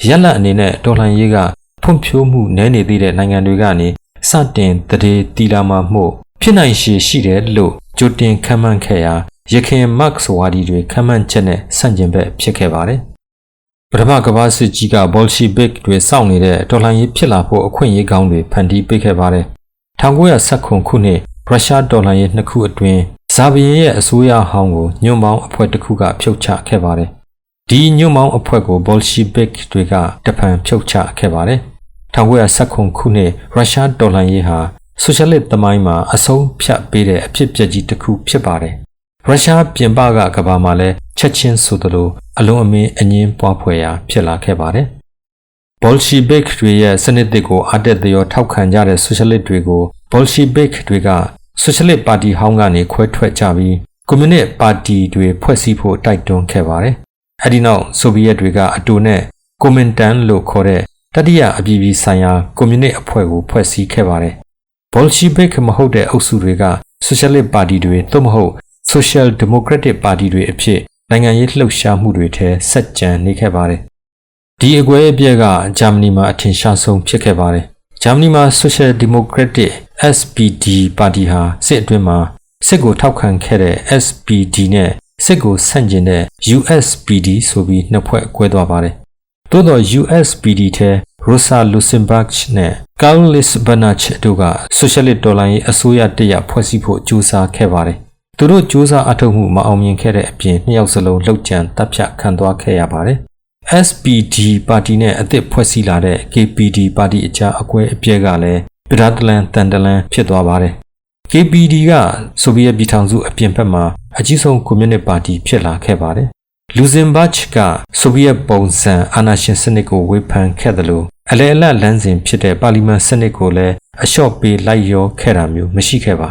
ရက်လက်အနေနဲ့ဒေါ်လာရေးကဖွံ့ဖြိုးမှုနည်းနေသေးတဲ့နိုင်ငံတွေကနေစတင်တည်တည်လာမှမှုဖြစ်နိုင်ရှိတယ်လို့ကြိုတင်ခန့်မှန်းခဲ့ရာရခင်မတ်စ်ဝါဒီတွေခန့်မှန်းချက်နဲ့ဆန့်ကျင်ဘက်ဖြစ်ခဲ့ပါတယ်ပထမကမ္ဘာစစ်ကြီးကဘော်ရှီဘစ်တွေစောင့်နေတဲ့ဒေါ်လာရေးဖြစ်လာဖို့အခွင့်အရေးကောင်းတွေဖန်တီးပေးခဲ့ပါတယ်1919ခုနှစ်ရုရှားဒေါ်လာရေးနှစ်ခုအတွင်းဇာဗီယင်ရဲ့အစိုးရဟောင်းကိုညွန့်ပေါင်းအဖွဲ့တစ်ခုကဖြုတ်ချခဲ့ပါတယ်ဒီညွန့်ပေါင်းအဖွဲ့ကိုဘော်ရှီဘစ်တွေကတဖန်ဖြုတ်ချခဲ့ပါတယ်1919ခုနှစ်ရုရှားဒေါ်လာရေးဟာဆိုရှယ်လစ်သမိုင်းမှာအဆုံးဖြတ်ပေးတဲ့အဖြစ်အပျက်ကြီးတစ်ခုဖြစ်ပါတယ်ရုရှားပြင်ပကကမ္ဘာမှာလည်းချက်ချင်းဆိုသလိုအလုံးအမင်းအငင်းပွားဖွယ်ရာဖြစ်လာခဲ့ပါတယ်ဘော်ရှီဘစ်တွေရဲ့စနစ်တွေကိုအတက်သရောထောက်ခံကြတဲ့ဆိုရှယ်လစ်တွေကိုဘော်ရှီဘစ်တွေကဆိုရှယ်လစ်ပါတီဟောင်းကနေခွဲထွက်ကြပြီးကွန်မြူနစ်ပါတီတွေဖွဲ့စည်းဖို့တိုက်တွန်းခဲ့ပါတယ်အဲဒီနောက်ဆိုဗီယက်တွေကအတူနဲ့ကွန်မင်တန်လို့ခေါ်တဲ့တတိယအပြည်ပြည်ဆိုင်ရာကွန်မြူနစ်အဖွဲ့ကိုဖွဲ့စည်းခဲ့ပါတယ်ဘော်ရှီဘစ်မဟုတ်တဲ့အုပ်စုတွေကဆိုရှယ်လစ်ပါတီတွေသို့မဟုတ်ဆိုရှယ်ဒီမိုကရက်တစ်ပါတီတွေအဖြစ်နိုင်ငံရေးလှုပ်ရှားမှုတွေထဲဆက်ကြံနေခဲ့ပါတယ်ဒီအကွဲအပြဲကဂျာမနီမှာအထင်ရှားဆုံးဖြစ်ခဲ့ပါတယ်ဂျာမနီမှာဆိုရှယ်ဒီမိုကရက်တစ် SPD ပါတီဟာစစ်အတွင်းမှာစစ်ကိုထောက်ခံခဲ့တဲ့ SPD နဲ့စစ်ကိုဆန့်ကျင်တဲ့ USPD ဆိုပြီးနှစ်ဖွဲ့ကွဲသွားပါတယ်သို့တော့ USPD ထဲရိုဆာလူစင်ဘတ်နဲ့ကာလစ်ဘနာချ်တို့ကဆိုရှယ်လစ်ဒေါ်လာရေးအစိုးရတရဖွဲ့စည်းဖို့ကြိုးစားခဲ့ပါတယ်သူတို့ကြိုးစားအထောက်မှုမအောင်မြင်ခဲ့တဲ့အပြင်နှစ်ယောက်စလုံးလှုပ်ကြံတပ်ဖြတ်ခံသွားခဲ့ရပါတယ် SPD ပါတီနဲ့အသစ်ဖွဲ့စည်းလာတဲ့ KPD ပါတီအကြားအကွဲအပြဲကလည်းပြဒါတလန်တန်တလန်ဖြစ်သွားပါတယ် KPD ကဆိုဗီယက်ပြည်ထောင်စုအပြင်ဘက်မှာအကြီးဆုံးကွန်မြူနစ်ပါတီဖြစ်လာခဲ့ပါတယ်လူဇင်ဘတ်ကဆိုဗီယက်ပုံစံအာဏာရှင်စနစ်ကိုဝေဖန်ခဲ့တယ်လို့အလဲအလတ်လမ်းစဉ်ဖြစ်တဲ့ပါလီမန်စနစ်ကိုလည်းအလျှော့ပေးလိုက်ရောခဲ့တာမျိုးမရှိခဲ့ပါ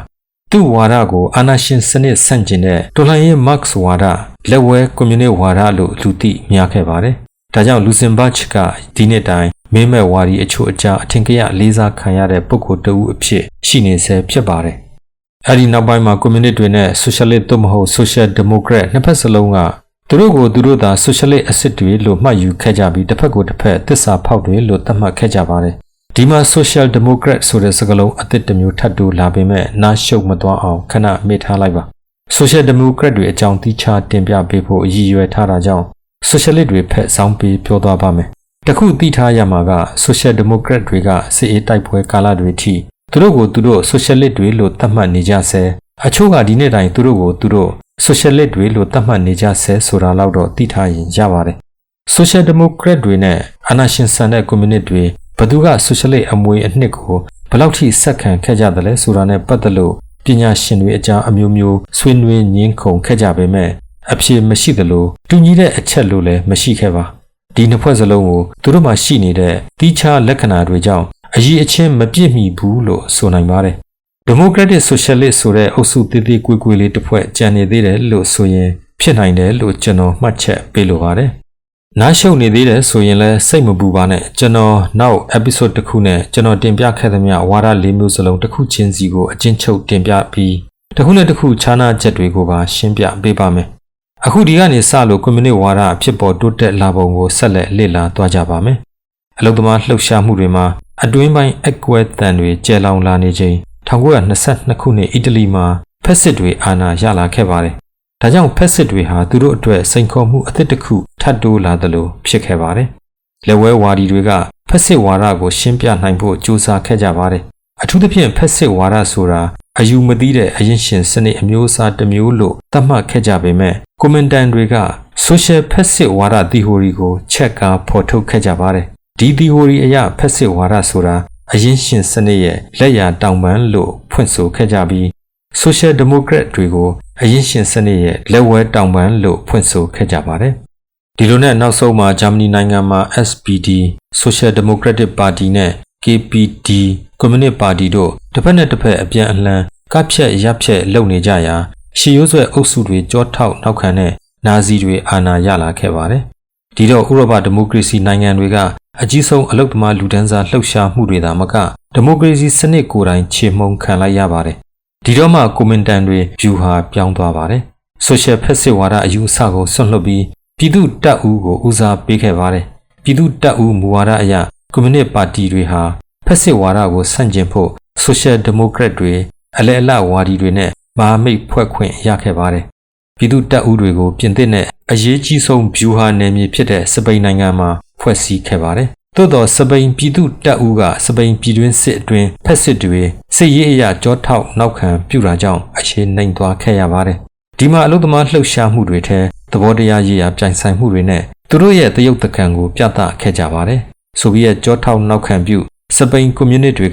သူ့ဝါဒကိုအာဏာရှင်စနစ်ဆန့်ကျင်တဲ့ဒေါ်လာရေးမတ်စ်ဝါဒလက်ဝဲကွန်မြူနစ်ဝါဒလို့လူသိများခဲ့ပါတယ်ဒါကြောင့်လူဇင်ဘတ်ကဒီနေ့တိုင်းမင်းမဲ့ဝါဒီအချို့အကြားအထင်ကရလေးစားခံရတဲ့ပုဂ္ဂိုလ်တဦးအဖြစ်ရှိနေဆဲဖြစ်ပါတယ်အဲဒီနောက်ပိုင်းမှာကွန်မြူနစ်တွေနဲ့ဆိုရှယ်လစ်သို့မဟုတ်ဆိုရှယ်ဒီမိုကရက်နှစ်ဖက်စလုံးကသူတို့ကိုသူတို့သာဆိုရှယ်လစ်အစစ်တွေလို့မှတ်ယူခဲ့ကြပြီးတစ်ဖက်ကိုတစ်ဖက်သစ္စာဖောက်တွေလို့သတ်မှတ်ခဲ့ကြပါတယ်ဒီမှာ Social Democrat ဆိုတဲ့စကားလုံးအသစ်တစ်မျိုးထပ်တူလာပေမဲ့နားရှုပ်မသွားအောင်ခဏမေ့ထားလိုက်ပါ Social Democrat တွေအကြောင်းတိကျတင်ပြပေးဖို့အရည်ရွယ်ထားတာကြောင့် Socialist တွေဖက်ဆောင်ပြီးပြောသွားပါမယ်တခုသိထားရမှာက Social Democrat တွေကစစ်အေးတိုက်ပွဲကာလတွေထိသူတို့ကိုသူတို့ Socialist တွေလို့သတ်မှတ်နေကြဆဲအချို့ကဒီနေ့တိုင်းသူတို့ကိုသူတို့ Socialist တွေလို့သတ်မှတ်နေကြဆဲဆိုတာလောက်တော့သိထားရင်ရပါတယ် Social Democrat တွေနဲ့အာဏာရှင်ဆန်တဲ့ Communist တွေဘသူက Socialist အမွေအနှစ်ကိုဘယ်လောက်ထိဆက်ခံခဲ့ကြတယ်လဲဆိုတာနဲ့ပတ်သက်လို့ပညာရှင်တွေအကြားအမျိုးမျိုးဆွေးနွေးညှင်းခုန်ခဲ့ကြပေမဲ့အဖြေမရှိသလိုတူညီတဲ့အချက်လို့လည်းမရှိခဲ့ပါဒီနှစ်ဖွဲ့စလုံးကိုသူတို့မှရှိနေတဲ့တိကျလက္ခဏာတွေကြောင့်အရေးအချင်းမပြည့်မီဘူးလို့ဆိုနိုင်ပါတယ် Democratic Socialist ဆိုတဲ့အုပ်စုသေးသေးကွေးကွေးလေးတစ်ဖွဲ့ကြံနေသေးတယ်လို့ဆိုရင်ဖြစ်နိုင်တယ်လို့ကျွန်တော်မှတ်ချက်ပေးလိုပါတယ်နားရှုပ်နေသေးတယ်ဆိုရင်လည်းစိတ်မပူပါနဲ့ကျွန်တော်နောက် episode တစ်ခုနဲ့ကျွန်တော်တင်ပြခဲ့သမျှဝါဒ၄မျိုးစလုံးတစ်ခုချင်းစီကိုအချင်းချုပ်တင်ပြပြီးတစ်ခုနဲ့တစ်ခုခြားနာချက်တွေကိုပါရှင်းပြပေးပါမယ်အခုဒီကနေစလို့ကွန်မြူနစ်ဝါဒဖြစ်ပေါ်တိုးတက်လာပုံကိုဆက်လက်လေ့လာသွားကြပါမယ်အလုသမားလှုပ်ရှားမှုတွေမှာအတွင်းပိုင်းအကွဲတန်တွေကျဲလောင်လာနေချိန်1922ခုနှစ်အီတလီမှာဖက်စစ်တွေအာဏာရလာခဲ့ပါတယ်ဒါကြောင့်ဖက်စစ်တွေဟာသူတို့အတွက်စိန်ခေါ်မှုအသစ်တစ်ခုထပ်တိုးလာသလိုဖြစ်ခဲ့ပါတယ်လက်ဝဲဝါဒီတွေကဖက်စစ်ဝါဒကိုရှင်းပြနိုင်ဖို့ကြိုးစားခဲ့ကြပါတယ်အထူးသဖြင့်ဖက်စစ်ဝါဒဆိုတာအယူမသိတဲ့အရင်ရှင်စနစ်အမျိုးအစားတစ်မျိုးလို့သတ်မှတ်ခဲ့ကြပေမဲ့ကွန်မန်တန်တွေက social ဖက်စစ်ဝါဒ theory ကိုချက်ကားဖော်ထုတ်ခဲ့ကြပါတယ်ဒီ theory အရဖက်စစ်ဝါဒဆိုတာအရင်ရှင်စနစ်ရဲ့လက်ရာတောင်ပန်းလို့ဖွင့်ဆိုခဲ့ကြပြီး social democrat တွေကိုအရင်ရှင်စနစ်ရဲ့လက်ဝဲတောင်ပန်းလို့ဖွင့်ဆိုခဲ့ကြပါတယ် ဒီလိုနဲ့နောက်ဆုံးမှာဂျာမနီနိုင်ငံမှာ SPD Social Democratic Party နဲ့ KPD Communist Party တို့တစ်ဖက်နဲ့တစ်ဖက်အပြန်အလှန်ကပ်ဖြတ်ရပ်ဖြတ်လုပ်နေကြရာရှီယိုးဆွဲအုပ်စုတွေကြောထောက်နောက်ခံတဲ့နာဇီတွေအာဏာရလာခဲ့ပါတယ်။ဒီတော့ဥရောပဒီမိုကရေစီနိုင်ငံတွေကအကြီးဆုံးအလုသမားလူဒန်းစားလှုပ်ရှားမှုတွေသာမကဒီမိုကရေစီစနစ်ကိုယ်တိုင်ခြေမှုန်းခံလိုက်ရပါတယ်။ဒီတော့မှကွန်မန်တန်တွေဗျူဟာပြောင်းသွားပါတယ်။ Social ဖက်စစ်ဝါဒအယူအဆကိုဆွန့်လွတ်ပြီးပြည်သူတပ်ဦးကိုဦးစားပေးခဲ့ပါတယ်။ပြည်သူတပ်ဦးမူဝါဒအရကွန်မြူနစ်ပါတီတွေဟာဖက်စစ်ဝါဒကိုဆန့်ကျင်ဖို့ Social Democrat တွေအလဲအလဝါဒီတွေနဲ့မဟာမိတ်ဖွဲ့ခွင့်ရခဲ့ပါတယ်။ပြည်သူတပ်ဦးတွေကိုပြင်သစ်နဲ့အရေးကြီးဆုံးဗျူဟာနယ်မြေဖြစ်တဲ့စပိန်နိုင်ငံမှာဖွဲ့စည်းခဲ့ပါတယ်။သို့သောစပိန်ပြည်သူတပ်ဦးကစပိန်ပြည်တွင်းစစ်အတွင်းဖက်စစ်တွေစစ်ရေးအရာကြောထောက်နောက်ခံပြုတာကြောင့်အခြေနှိမ်သွားခဲ့ရပါတယ်။ဒီမှာအလုသမားလှုပ်ရှားမှုတွေထဲသဘောတရားရေးရာပြိုင်ဆိုင်မှုတွေနဲ့သူတို့ရဲ့တရုတ်တကံကိုပြသခဲ့ကြပါတယ်။ဆိုဗီယက်ကြောထောက်နောက်ခံပြုစပိန်ကွန်မြူနစ်တွေက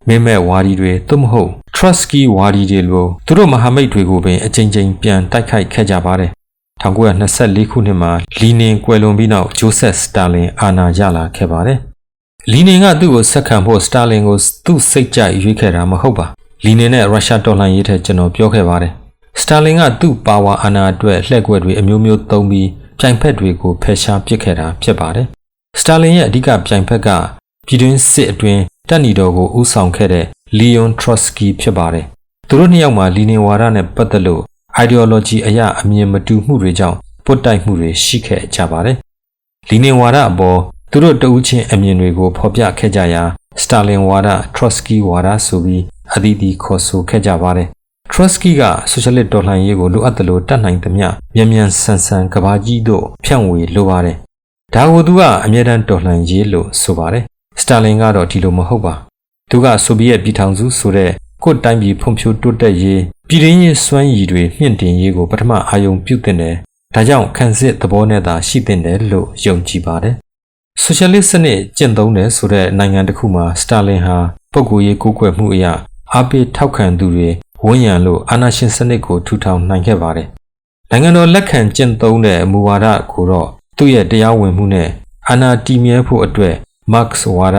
မင်းမဲ့ဝါဒီတွေသို့မဟုတ် Trotsky ဝါဒီတွေလိုသူတို့မဟာမိတ်တွေကိုပင်အကြိမ်ကြိမ်ပြန်တိုက်ခိုက်ခဲ့ကြပါတယ်။1924ခုနှစ်မှာလီနင်ကွယ်လွန်ပြီးနောက်ဂျိုးဆက်စတာလင်အာဏာရလာခဲ့ပါတယ်။လီနင်ကသူ့ကိုဆက်ခံဖို့စတာလင်ကိုသူ့စိတ်ကြိုက်ရွေးခဲ့တာမဟုတ်ပါ။လီနင်နဲ့ရုရှားတော်လှန်ရေးထဲကျွန်တော်ပြောခဲ့ပါတယ်။စတာလင်ကသူ့ပါဝါအာဏာအတွက်လှည့်ကွက်တွေအမျိုးမျိုးသုံးပြီးပြိုင်ဖက်တွေကိုဖယ်ရှားပစ်ခဲ့တာဖြစ်ပါတယ်။စတာလင်ရဲ့အဓိကပြိုင်ဖက်ကပြည်တွင်းစစ်အတွင်းတပ်နီတော်ကိုဦးဆောင်ခဲ့တဲ့လီယွန်ထရော့စကီဖြစ်ပါတယ်။သူတို့နှစ်ယောက်မှာလီနင်ဝါဒနဲ့ပတ်သက်လို့ ideology အရာအမြင်မတူမှုတွေကြောင့်ပုတ်တိုက်မှုတွေရှိခဲ့ကြပါတယ်။လီနင်ဝါဒအပေါ်သူတို့တဦးချင်းအမြင်တွေကိုဖော်ပြခဲ့ကြရာစတာလင်ဝါဒထရော့စကီဝါဒဆိုပြီးအသီးသီးခေါ်ဆိုခဲ့ကြပါတယ်။ထရော့စကီကဆိုရှယ်လစ်တော်လှန်ရေးကိုလိုအပ်သလိုတတ်နိုင်သမျှမြန်မြန်ဆန်ဆန်ကဘာကြီးတို့ဖြန့်ဝေလိုပါတယ်။ဒါကိုသူကအမြဲတမ်းတော်လှန်ရေးလို့ဆိုပါတယ်။စတာလင်ကတော့ဒီလိုမဟုတ်ပါ။သူကဆိုဗီယက်ပြည်ထောင်စုဆိုတဲ့ကိုယ်တိုင်းပြည်ဖွံ့ဖြိုးတိုးတက်ရေးပြည်ရင်းရေးစွမ်းရည်တွေမြင့်တင်ရေးကိုပထမအာရုံပြုတင်တယ်။ဒါကြောင့်ခန့်စစ်သဘောနဲ့သာရှိတင်တယ်လို့ယုံကြည်ပါတယ်။ဆိုရှယ်လစ်စနစ်ကျင့်သုံးတယ်ဆိုတဲ့နိုင်ငံတစ်ခုမှာစတာလင်ဟာပုဂ္ဂိုလ်ရေးကိုးကွယ်မှုအရာအားပေးထောက်ခံသူတွေဝန်းရံလို့အာဏာရှင်စနစ်ကိုထူထောင်နိုင်ခဲ့ပါတယ်။နိုင်ငံတော်လက်ခံကျင့်သုံးတဲ့မူဝါဒကိုတော့သူ့ရဲ့တရားဝင်မှုနဲ့အာဏာတည်မြဲဖို့အတွက်မတ်စ်ဝါဒ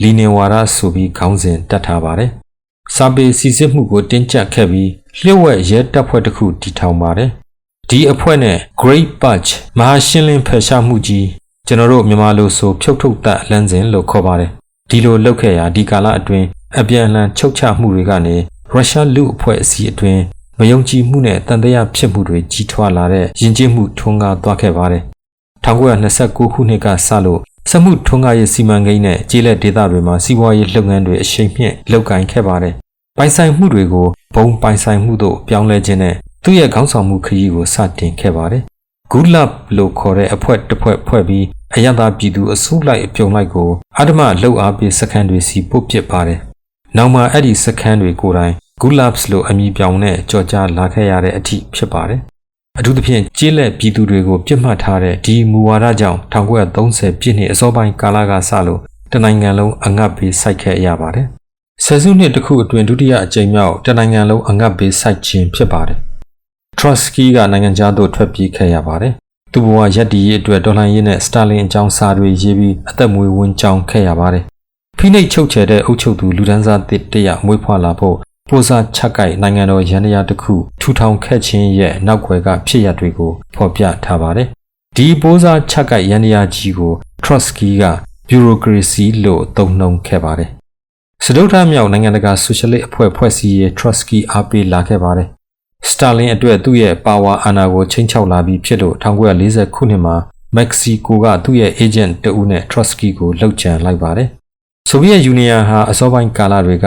လီနင်ဝါဒဆိုပြီးခေါင်းစဉ်တက်ထားပါတယ်။စာပေစီစစ်မှုကိုတင်းကျပ်ခဲ့ပြီးလျှို့ဝှက်ရဲတပ်ဖွဲ့တစ်ခုတည်ထောင်ပါတယ်။ဒီအဖွဲ့နဲ့ Great Purge မဟာရှင်းလင်းဖယ်ရှားမှုကြီးကျွန်တော်တို့မြန်မာလိုဆိုဖြုတ်ထုတ်တတ်လမ်းစဉ်လို့ခေါ်ပါတယ်။ဒီလိုလုပ်ခဲ့ရာဒီကာလအတွင်းအပြန်အလှန်ချုပ်ချမှုတွေကနေရုရှားလူအဖွဲ့အစည်းအတွင်းမယုံကြည်မှုနဲ့တန်တရားဖြစ်မှုတွေကြီးထွားလာတဲ့ယဉ်ကျေးမှုထွန်းကားသွားခဲ့ပါတယ်။1929ခုနှစ်ကစလို့စက်မှုထွန်းကားရေးစီမံကိန်းနဲ့ကျေးလက်ဒေသတွေမှာစီးပွားရေးလုပ်ငန်းတွေအရှိန်မြင့်လုပ်ကိုင်ခဲ့ပါတယ်။ပိုင်ဆိုင်မှုတွေကိုဘုံပိုင်ဆိုင်မှုတို့ပြောင်းလဲခြင်းနဲ့သူ့ရဲ့ခေါင်းဆောင်မှုခရီးကိုစတင်ခဲ့ပါတယ်။ Good Luck လို့ခေါ်တဲ့အဖွဲ့တစ်ဖွဲ့ဖွဲ့ပြီးအရသာပြည်သူအစိုးလိုက်အပြုံလိုက်ကိုအဓမ္မလှုပ်အားပေးစခန်းတွေစီပို့ပစ်ပါတယ်။နောက်မှာအဲ့ဒီစခန်းတွေကိုယ်တိုင် Good Luck လို့အမည်ပြောင်းနဲ့ကြော်ကြားလာခဲ့ရတဲ့အထိဖြစ်ပါတယ်။အထူးသဖြင့်ကျေးလက်ပြည်သူတွေကိုပြစ်မှတ်ထားတဲ့ဒီမူဝါဒကြောင့်1930ပြည့်နှစ်အစောပိုင်းကာလကစလို့တနိုင်ငံလုံးအငတ်ဘေးဆိုက်ခဲ့ရပါတယ်။ဆယ်စုနှစ်တစ်ခုအတွင်းဒုတိယအကြိမ်မြောက်တနိုင်ငံလုံးအငတ်ဘေးဆိုက်ခြင်းဖြစ်ပါတယ်။ Trotsky ကနိုင်ငံခြားသို့ထွက်ပြေးခဲ့ရပါတယ်။သူ့ဘဝရပ်တည်ရေးအတွက်ဒေါ်လာရင်းနဲ့စတာလင်အကြောင်းစာတွေရေးပြီးအသက်မွေးဝမ်းကြောင်းခဲ့ရပါတယ်။ဖိနှိပ်ချုပ်ချယ်တဲ့အုပ်ချုပ်သူလူဒန်းစားတစ်တရမွေးဖွားလာဖို့ပိုစာချက်ကိုက်နိုင်ငံတော်ရန်ရာတစ်ခုထူထောင်ခဲ့ခြင်းရဲ့နောက်ွယ်ကဖြစ်ရပ်တွေကိုဖော်ပြထားပါတယ်။ဒီပိုစာချက်ကိုက်ရန်ရာကြီးကို Trotsky က bureaucracy လို့သုံးနှုန်းခဲ့ပါတယ်။စတုတ္ထမြောက်နိုင်ငံတကာဆိုရှယ်လစ်အဖွဲ့ဖွဲ့စည်းရေး Trotsky အားပေးလာခဲ့ပါတယ်။စတာလင်အတွက်သူ့ရဲ့ပါဝါအာဏာကိုချိန်ချောက်လာပြီးဖြစ်လို့1940ခုနှစ်မှာမက္ကဆီကိုကသူ့ရဲ့ agent တဦးနဲ့ Trotsky ကိုလှုပ်ကြံလိုက်ပါတယ်။ဆိုဗီယက်ယူနီယံဟာအစောပိုင်းကာလတွေ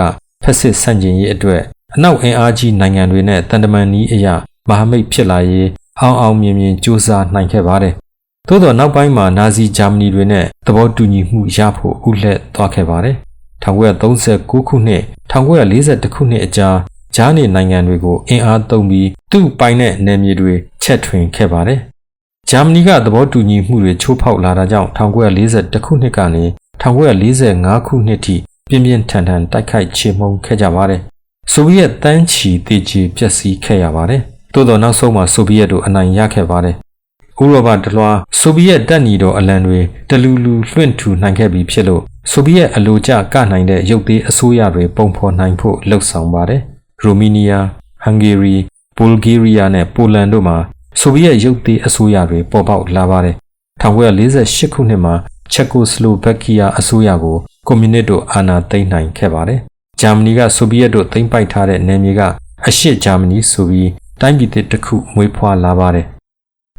ကဖက်စစ်ဆန့်ကျင်ရေးအတွက်အနောက်အင်အားကြီးနိုင်ငံတွေနဲ့တန်တမန်နည်းအရာမဟာမိတ်ဖြစ်လာရေးအောင်မြင်စူးစမ်းနိုင်ခဲ့ပါတယ်။သို့တော့နောက်ပိုင်းမှာနာဇီဂျာမနီတွေနဲ့သဘောတူညီမှုရဖို့ဥလှည့်သွားခဲ့ပါတယ်။1939ခုနှစ်1941ခုနှစ်အကြားဂျာနေနိုင်ငံတွေကိုအင်အားသုံးပြီးသူ့ပိုင်တဲ့နယ်မြေတွေချက်ထွင်ခဲ့ပါတယ်။ဂျာမနီကသဘောတူညီမှုတွေချိုးဖောက်လာတာကြောင့်1941ခုနှစ်ကနေ1945ခုနှစ်ထိပြင်းပြင်းထန်ထန်တိုက်ခိုက်ချေမှုန်းခဲ့ကြပါတယ်။ဆိုဗီယက်တန်းချီတေချီပျက်စီးခဲ့ရပါတယ်။သို့တော့နောက်ဆုံးမှာဆိုဗီယက်တို့အနိုင်ရခဲ့ပါတယ်။ ဥရောပတလွှာဆိုဗီယက်တပ်ညီတော်အလံတွေတလူလူလွှင့်ထူနိုင်ခဲ့ပြီးဖြစ်လို့ဆိုဗီယက်အလိုကျကနိုင်တဲ့ရုပ်သေးအစိုးရတွေပုံဖော်နိုင်ဖို့လှုံ့ဆော်ပါတယ်။ရိုမေးနီးယား၊ဟန်ဂေရီ၊ဘူလ်ဂေးရီးယားနဲ့ပိုလန်တို့မှာဆိုဗီယက်ရုပ်သေးအစိုးရတွေပေါ်ပေါက်လာပါတယ်။1948ခုနှစ်မှာချက်ကိုစလိုဗက်ကီးယားအစိုးရကိုကွန်မြူနစ်တို့အာဏာသိမ်းနိုင်ခဲ့ပါတယ်။ဂျာမနီကဆိုဗီယက်တို့သိမ်းပိုက်ထားတဲ့နယ်မြေကအရှေ့ဂျာမနီဆိုပြီးတိုင်းပြည်တစ်ခုမွေးဖွားလာပါတယ်။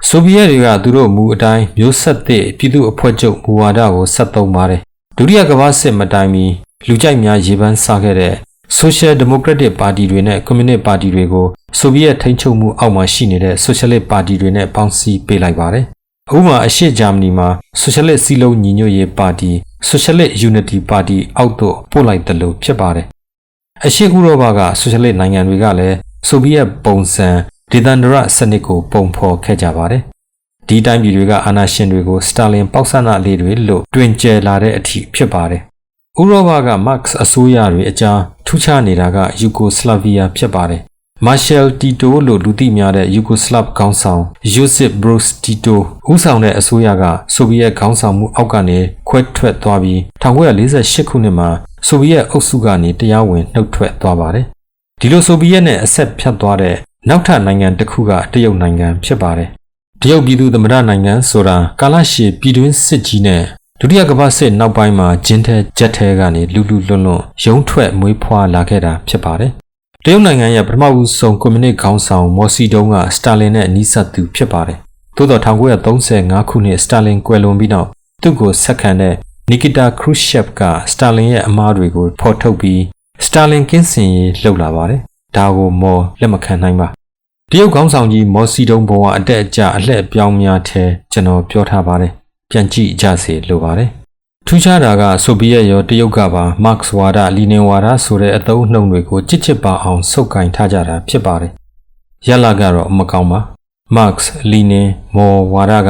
ဆိုဗီယက်တွေကသူတို့မူအတိုင်းမျိုးဆက်သစ်ပြည်သူ့အဖွဲ့ချုပ်မူဝါဒကိုဆက်သုံးပါတယ်။ဒုတိယကမ္ဘာစစ်မတိုင်မီလူကြိုက်များရေပန်းစားခဲ့တဲ့ Social Democratic Party တွေနဲ့ Communist Party တွေကိုဆိုဗီယက်ထိန်းချုပ်မှုအောက်မှာရှိနေတဲ့ Socialist Party တွေနဲ့ပေါင်းစည်းပေးလိုက်ပါတယ်။အခုမှအရှေ့ဂျာမနီမှာ Socialist စီလုံးညီညွတ်ရေးပါတီ Socialist Unity Party အောက်သို့ပို့လိုက်တယ်လို့ဖြစ်ပါတယ်။အရှေ့ဥရောပက Socialist နိုင်ငံတွေကလည်းဆိုဗီယက်ပုံစံဒေသန္တရစနစ်ကိုပုံဖော်ခဲ့ကြပါတယ်။ဒီတိုင်းပြည်တွေကအာဏာရှင်တွေကိုစတာလင်ပေါက်ဆန္ဒလေးတွေလို့တွင်ကျယ်လာတဲ့အထိဖြစ်ပါတယ်။ဥရောပကမတ်စ်အစိုးရတွေအကြားထူးခြားနေတာကယူဂိုစလာဗီးယားဖြစ်ပါတယ်။မာရှယ်တီတိုလို့လူသိများတဲ့ယူဂိုစလဗ်ခေါင်းဆောင်ယိုစစ်ဘရိုစ်တီတိုဦးဆောင်တဲ့အစိုးရကဆိုဗီယက်ခေါင်းဆောင်မှုအောက်ကနေခွဲထွက်သွားပြီး1948ခုနှစ်မှာဆိုဗီယက်အုပ်စုကနေတရားဝင်နှုတ်ထွက်သွားပါတယ်။ဒီလိုဆိုဗီယက်နဲ့အဆက်ဖြတ်သွားတဲ့နောက်ထပ်နိုင်ငံတစ်ခုကတရုတ်နိုင်ငံဖြစ်ပါတယ်။တရုတ်ပြည်သူ့သမ္မတနိုင်ငံဆိုတာကာလရှည်ပြည်တွင်းစစ်ကြီးနဲ့ဒုတိယကမ္ဘာစစ်နောက်ပိုင်းမှာဂျင်းထဲဂျက်ထဲကနေလူလူလွန်းလွန်းရုံထွက်မွေးဖွားလာခဲ့တာဖြစ်ပါတယ်။တရုတ်နိုင်ငံရဲ့ပထမဦးဆုံးကွန်မြူနစ်ခေါင်းဆောင်မော်စီတုံးကစတာလင်နဲ့နီးစပ်သူဖြစ်ပါတယ်။သို့တော့1935ခုနှစ်စတာလင်ကွယ်လွန်ပြီးနောက်သူ့ကိုဆက်ခံတဲ့နီကီတာခရုရှက်ဖ်ကစတာလင်ရဲ့အမှားတွေကိုဖော်ထုတ်ပြီးစတာလင်ကင်းစင်ရေးလှုပ်လာပါတယ်။ဒါကိုမော်လက်မခံနိုင်ပါ။တရုတ်ခေါင်းဆောင်ကြီးမော်စီတုံးဘဝအတက်အကျအလှည့်ပြောင်းများထဲကျွန်တော်ပြောထားပါတယ်။ပြန်ကြည့်ကြစေလိုပါတယ်။ထူးခြားတာကဆိုဗီယက်ရောတရုတ်ကပါမတ်စ်ဝါဒလီနင်ဝါဒဆိုတဲ့အသုံးအနှုန်းတွေကိုချစ်ချစ်ပါအောင်စုပ်ကိုင်ထားကြတာဖြစ်ပါတယ်။ရလကတော့မကောင်းပါ။မတ်စ်လီနင်မော်ဝါဒက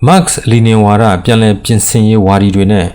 မတ်စ်လီနင်ဝါဒပြန်လည်ပြင်ဆင်ရေးဝါဒီတွေနဲ့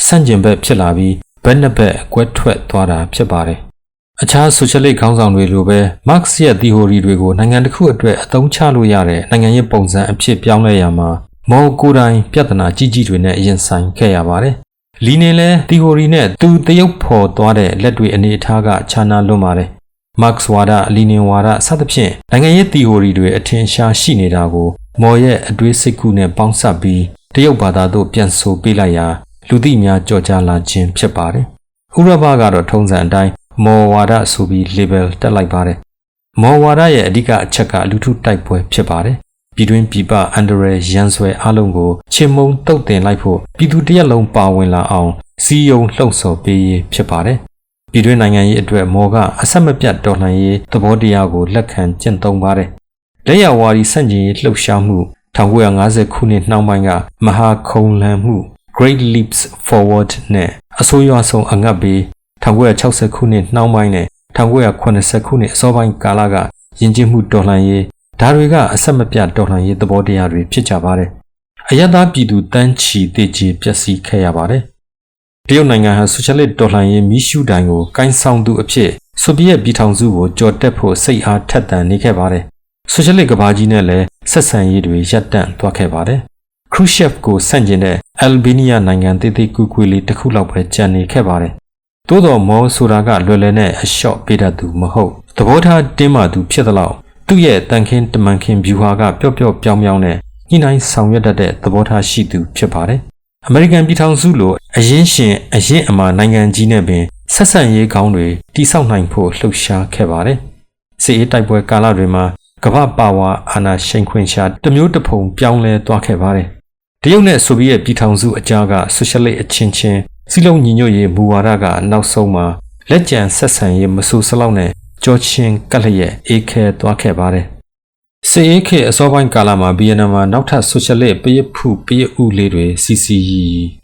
ဆန့်ကျင်ဘက်ဖြစ်လာပြီးဘက်နှစ်ဘက်ကွဲထွက်သွားတာဖြစ်ပါတယ်။အခြားဆိုရှယ်လစ်ခေါင်းဆောင်တွေလိုပဲမတ်စ်ရဲ့သီဟိုရီတွေကိုနိုင်ငံတစ်ခုအတွက်အသုံးချလို့ရတဲ့နိုင်ငံရေးပုံစံအဖြစ်ပြောင်းလဲရမှာမော်ကိုယ်တိုင်ပြဿနာကြီးကြီးတွေနဲ့ရင်ဆိုင်ခဲ့ရပါတယ်။လီနင်လည်းသီဟိုရီနဲ့သူတရုတ်ဖော်သွားတဲ့လက်တွေအနေအထားကခြားနားလွန်းပါတယ်။မတ်စ်ဝါဒလီနင်ဝါဒစသဖြင့်နိုင်ငံရေးသီဟိုရီတွေအထင်ရှားရှိနေတာကိုမော်ရဲ့အတွေးစိတ်ကူးနဲ့ပေါင်းစပ်ပြီးတရုတ်ဘာသာသို့ပြန်ဆိုပေးလိုက်ရာလူသိများကြော်ကြားလာခြင်းဖြစ်ပါတယ်။ဥရောပကတော့ထုံးစံအတိုင်းမော်ဝါဒဆိုပြီး label တက်လိုက်ပါတယ်။မော်ဝါဒရဲ့အဓိကအချက်ကလူထုတိုက်ပွဲဖြစ်ပါတယ်။ပြည်တွင်းပြည်ပအန်ဒရယ်ရန်ဆွဲအလုံးကိုချင်းမုံတုတ်တင်လိုက်ဖို့ပြည်သူတရက်လုံးပါဝင်လာအောင်စီယုံလှုံ့ဆော်ပေးရေးဖြစ်ပါတယ်။ပြည်တွင်းနိုင်ငံရေးအတွက်မော်ကအဆက်မပြတ်တော်လှန်ရေးသဘောတရားကိုလက်ခံကျင့်သုံးပါတယ်။လက်ရဝါဒီဆန့်ကျင်ရေးလှုပ်ရှားမှု1950ခုနှစ်နှောင်းပိုင်းကမဟာခုံလန်မှု Great Leaps Forward နဲ့အဆိုးရွားဆုံးအငတ်ပေး1960ခုနှစ်နှောင်းပိုင်းနဲ့1980ခုနှစ်အစောပိုင်းကာလကယဉ်ကျေးမှုတော်လှန်ရေးဒါတွေကအဆက်မပြတ်တော်လှန်ရေးသဘောတရားတွေဖြစ်ကြပါတယ်။အယက်သားပြည်သူတန်းချီတေချီပျက်စီးခဲ့ရပါတယ်။တရုတ်နိုင်ငံဟာဆိုရှယ်လစ်တော်လှန်ရေးမီးရှူးတိုင်ကိုကိုင်းဆောင်သူအဖြစ်ဆိုဗီယက်ပြည်ထောင်စုကိုကြော်တက်ဖို့စိတ်အားထက်သန်နေခဲ့ပါတယ်။ဆိုရှယ်လစ်ကမ္ဘာကြီးနဲ့လည်းဆက်ဆံရေးတွေရပ်တန့်သွားခဲ့ပါတယ်။ခရုရှက်ဖ်ကိုဆန့်ကျင်တဲ့အယ်ဘေးနီးယားနိုင်ငံသေးသေးကွေကွေလေးတစ်ခုလောက်ပဲကျန်နေခဲ့ပါတယ်။သို့တော်မော်ဆိုတာကလွယ်လွယ်နဲ့အလျှော့ပေးတတ်သူမဟုတ်သဘောထားတင်းမာသူဖြစ်သလောက်သူ့ရဲ့တန်ခင်းတမန်ခင်းဗျူဟာကပျော့ပျော့ပြောင်းပြောင်းနဲ့ညှိနှိုင်းဆောင်ရွက်တတ်တဲ့သဘောထားရှိသူဖြစ်ပါတယ်။အမေရိကန်ပြည်ထောင်စုလိုအရင်ရှင်အရင်အမှာနိုင်ငံကြီးနဲ့ပင်ဆက်ဆံရေးကောင်းတွေတိစောက်နိုင်ဖို့လှုပ်ရှားခဲ့ပါတယ်။စစ်အေးတိုက်ပွဲကာလတွေမှာကမ္ဘာပါဝါအာဏာရှင်ခွင်ရှာတမျိုးတစ်ဖုံပြောင်းလဲသွားခဲ့ပါတယ်။တရုတ်နဲ့ဆိုဗီယက်ပြည်ထောင်စုအကြားကဆိုရှယ်လစ်အချင်းချင်းစီလုံးညီညွတ်ရေးမူဝါဒကနောက်ဆုံးမှာလက်ကျန်ဆက်ဆံရေးမဆူစလောက်နဲ့ကြောချင်းကလျက်အေးခဲသွားခဲ့ပါတယ်။စစ်အေးခေတ်အစောပိုင်းကာလမှာဗီယက်နမ်မှာနောက်ထပ်ဆိုရှယ်လစ်ပရိတ်ဖူပရိတ်ဥလေးတွေစီစီ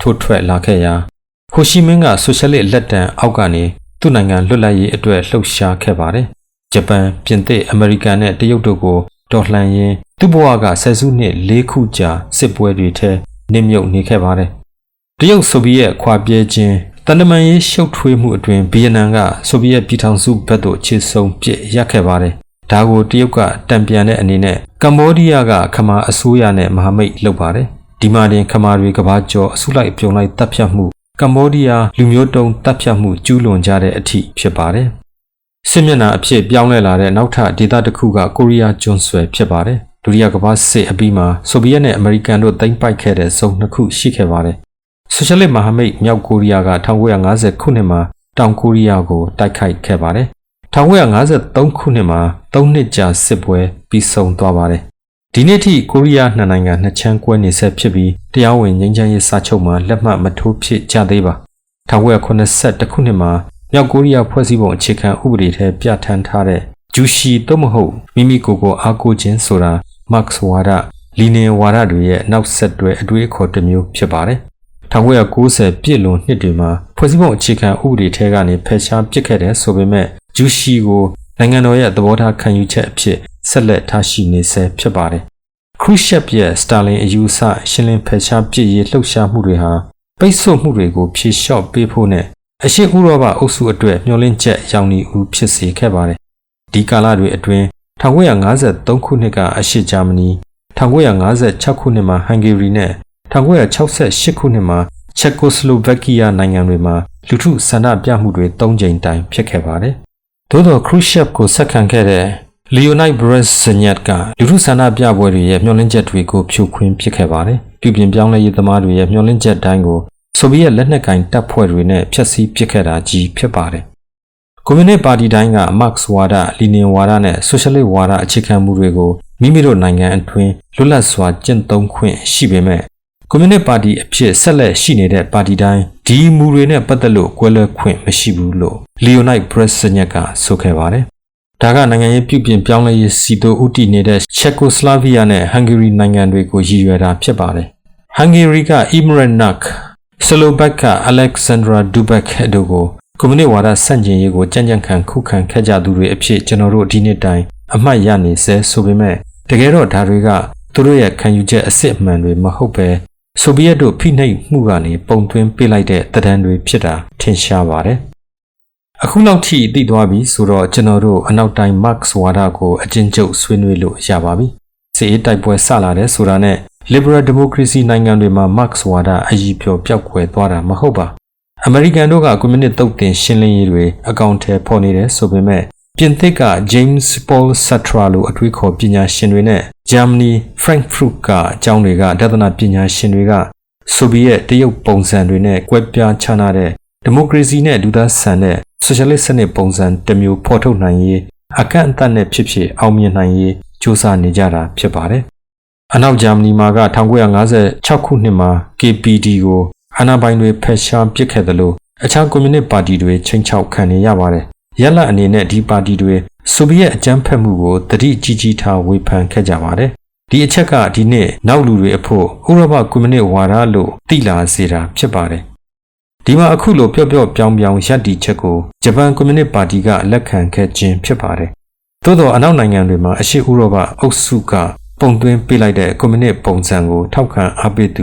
ထိုးထွက်လာခဲ့ရာဟိုရှီမင်းကဆိုရှယ်လစ်လက်တံအောက်ကနေသူ့နိုင်ငံလွတ်လပ်ရေးအတွက်လှုပ်ရှားခဲ့ပါတယ်။ဂျပန်၊ပြင်သစ်၊အမေရိကန်နဲ့တရုတ်တို့ကိုတော်လှန်ရင်းသူ့ဘဝကဆယ်စုနှစ်၄ခုကြာစစ်ပွဲတွေထဲနစ်မြုပ်နေခဲ့ပါတယ်။တရုတ်ဆိုဗီယက်ခွာပြဲခြင်းတန်တမန်ရေးရှုပ်ထွေးမှုအတွင်ဗီယက်နမ်ကဆိုဗီယက်ပြည်ထောင်စုဘက်သို့ခြေဆုပ်ပစ်ရပ်ခဲ့ပါတယ် ဒါကိုတရုတ်ကတံပြန်တဲ့အနေနဲ့ကမ္ဘောဒီးယားကခမာအစိုးရနဲ့မဟာမိတ်လုပ်ပါတယ်ဒီမှာတင်ခမာတွေကဘာကျော်အစုလိုက်ပြုံလိုက်တပ်ဖြတ်မှုကမ္ဘောဒီးယားလူမျိုးတုံးတပ်ဖြတ်မှုကျူးလွန်ကြတဲ့အထိဖြစ်ပါတယ်စစ်မျက်နှာအဖြစ်ပြောင်းလဲလာတဲ့နောက်ထပ်ဒေသတစ်ခုကကိုရီးယားကျွန်းဆွယ်ဖြစ်ပါတယ်ဒုတိယကမ္ဘာစစ်အပြီးမှာဆိုဗီယက်နဲ့အမေရိကန်တို့သိမ်းပိုက်ခဲ့တဲ့ဇုံနှစ်ခုရှိခဲ့ပါတယ်ဆိုရှယ်လစ်မဟာမိတ်မြောက်ကိုရီးယားက1950ခုနှစ်မှာတောင်ကိုရီးယားကိုတိုက်ခိုက်ခဲ့ပါတယ်1953ခုနှစ်မှာ3နှစ်ကြာစစ်ပွဲပြီးဆုံးသွားပါတယ်ဒီနေ့ထိကိုရီးယားနှစ်နိုင်ငံနှစ်ချမ်းကွဲနေဆက်ဖြစ်ပြီးတရားဝင်ငြိမ်းချမ်းရေးစာချုပ်မှာလက်မှတ်မထိုးဖြစ်ကြသေးပါ1981ခုနှစ်မှာမြောက်ကိုရီးယားဖွဲ့စည်းပုံအခြေခံဥပဒေထဲပြဋ္ဌာန်းထားတဲ့ဂျူရှီသို့မဟုတ်မိမိကိုယ်ကိုအားကိုးခြင်းဆိုတာမတ်စ်ဝါဒလီနီယံဝါဒတွေရဲ့နောက်ဆက်တွဲအတွေးအခေါ်တစ်မျိုးဖြစ်ပါတယ်1990ပြည့်လွန်နှစ်တွေမှာဖွဲ့စည်းပုံအခြေခံဥပဒေထဲကနေဖယ်ရှားပစ်ခဲ့တဲ့ဆိုပေမဲ့ဂျူရှီကိုနိုင်ငံတော်ရဲ့သဘောထားခံယူချက်အဖြစ်ဆက်လက်ထားရှိနေဆဲဖြစ်ပါတယ်ခရုရှက်ရဲ့စတာလင်အယူအဆရှင်းလင်းဖယ်ရှားပစ်ရေးလှုပ်ရှားမှုတွေဟာပိတ်ဆို့မှုတွေကိုဖြေလျှော့ပေးဖို့နဲ့အရှေ့ဥရောပအုပ်စုအတွက်မျှော်လင့်ချက်ရောင်နီဦးဖြစ်စေခဲ့ပါတယ်ဒီကာလတွေအတွင်း1953ခုနှစ်ကအရှေ့ဂျာမနီ1956ခုနှစ်မှာဟန်ဂေရီနဲ့1968ခုနှစ်မှာချက်ကိုစလိုဗက်ကီးယားနိုင်ငံတွေမှာလူထုဆန္ဒပြမှုတွေ3ကြိမ်တိုင်ဖြစ်ခဲ့ပါတယ်သို့သောခရုရှက်ကိုဆက်ခံခဲ့တဲ့လီယိုနိုက်ဘရက်ဇညက်ကလူထုဆန္ဒပြပွဲတွေရဲ့မျှော်လင့်ချက်တွေကိုဖြိုခွင်းပစ်ခဲ့ပါတယ်ပြုပြင်ပြောင်းလဲရေးသမားတွေရဲ့မျှော်လင့်ချက်တိုင်းကိုဆိုဗီယက်လက်နက်ကင်တပ်ဖွဲ့တွေနဲ့ဖျက်ဆီးပစ်ခဲ့တာကြီးဖြစ်ပါတယ်ကွန်မြူနစ်ပါတီတိုင်းကမတ်စ်ဝါဒလီနီယံဝါဒနဲ့ဆိုရှယ်လစ်ဝါဒအခြေခံမှုတွေကိုမိမိတို့နိုင်ငံအတွင်းလွတ်လပ်စွာကျင့်သုံးခွင့်ရှိပေမဲ့ကွန်မြူနစ်ပါတီအဖြစ်ဆက်လက်ရှိနေတဲ့ပါတီတိုင်းဒီမူတွေနဲ့ပတ်သက်လို့ကွဲလွဲခွင့်မရှိဘူးလို့လီယိုနိုက်ဘရက်ဇညက်ကဆိုခဲ့ပါတယ်ဒါကနိုင်ငံရေးပြုပြင်ပြောင်းလဲရေးစီတိုဥတီနေတဲ့ချက်ကိုစလာဗီးယားနဲ့ဟန်ဂေရီနိုင်ငံတွေကိုရည်ရွယ်တာဖြစ်ပါတယ်ဟန်ဂေရီကအီမရက်နက်ဆလိုဘက်ကအလက်ဇန်ဒရာဒူဘက်တို့ကိုကွန်မြူနစ်ဝါဒဆန့်ကျင်ရေးကိုကြံ့ကြံ့ခံခုခံခဲ့ကြသူတွေအဖြစ်ကျွန်တော်တို့ဒီနေ့တိုင်အမှတ်ရနေစေဆိုပေမဲ့တကယ်တော့ဒါတွေကသူတို့ရဲ့ခံယူချက်အစစ်အမှန်တွေမဟုတ်ပဲဆိုဗီယက်တို့ဖိနှိပ်မှုကနေပုံသွင်းပေးလိုက်တဲ့တဒံတွေဖြစ်တာထင်ရှားပါတယ်အခုလောက်ထိသိသွားပြီဆိုတော့ကျွန်တော်တို့အနောက်တိုင်းမတ်စ်ဝါဒကိုအကျဉ်းချုပ်ဆွေးနွေးလို့ရပါပြီစစ်အေးတိုက်ပွဲဆလာတယ်ဆိုတာနဲ့ liberal democracy နိုင်ငံတွေမှာမတ်စ်ဝါဒအကြီးဖြောပျောက်ကွယ်သွားတာမဟုတ်ပါအမေရိကန်တို့ကကွန်မြူနစ်တုတ်တင်ရှင်းလင်းရေးတွေအကောင့်ထဲပေါ်နေတယ်ဆိုပေမဲ့ပြင်သစ်က James Paul Sartre လိုအတွေးခေါ်ပညာရှင်တွေနဲ့ဂျာမနီ Frankfurt ကအကြောင်းတွေကဒသနာပညာရှင်တွေကဆိုဗီယက်တရုတ်ပုံစံတွေနဲ့ကွဲပြားခြားနားတဲ့ဒီမိုကရေစီနဲ့လူသားဆန်တဲ့ဆိုရှယ်လစ်စနစ်ပုံစံတစ်မျိုးဖော်ထုတ်နိုင်ရေးအကန့်အသတ်နဲ့ဖြစ်ဖြစ်အောင်မြင်နိုင်ရေးကြိုးစားနေကြတာဖြစ်ပါတယ်အနောက်ဂျာမနီမှာက1956ခုနှစ်မှာ KPD ကိုအာဏာပိုင်တွေဖယ်ရှားပစ်ခဲ့တယ်လို့အခြားကွန်မြူနစ်ပါတီတွေချိန်ချောက်ခံနေရပါတယ်ရက်လက်အနေနဲ့ဒီပါတီတွေဆိုဗီယက်အကြမ်းဖက်မှုကိုတတိကြီးကြီးထားဝေဖန်ခဲ့ကြပါတယ်ဒီအချက်ကဒီနေ့နောက်လူတွေအဖို့ဥရောပကွန်မြူနစ်ဝါဒလို့သိလာစေတာဖြစ်ပါတယ်ဒီမှာအခုလိုပြော့ပြော့ပြောင်းပြောင်းရပ်တည်ချက်ကိုဂျပန်ကွန်မြူနစ်ပါတီကလက်ခံခဲ့ခြင်းဖြစ်ပါတယ်သို့သောအနောက်နိုင်ငံတွေမှာအရှေ့ဥရောပအုပ်စုကပုံသွင်းပေးလိုက်တဲ့ကွန်မြူနစ်ပုံစံကိုထောက်ခံအားပေးသ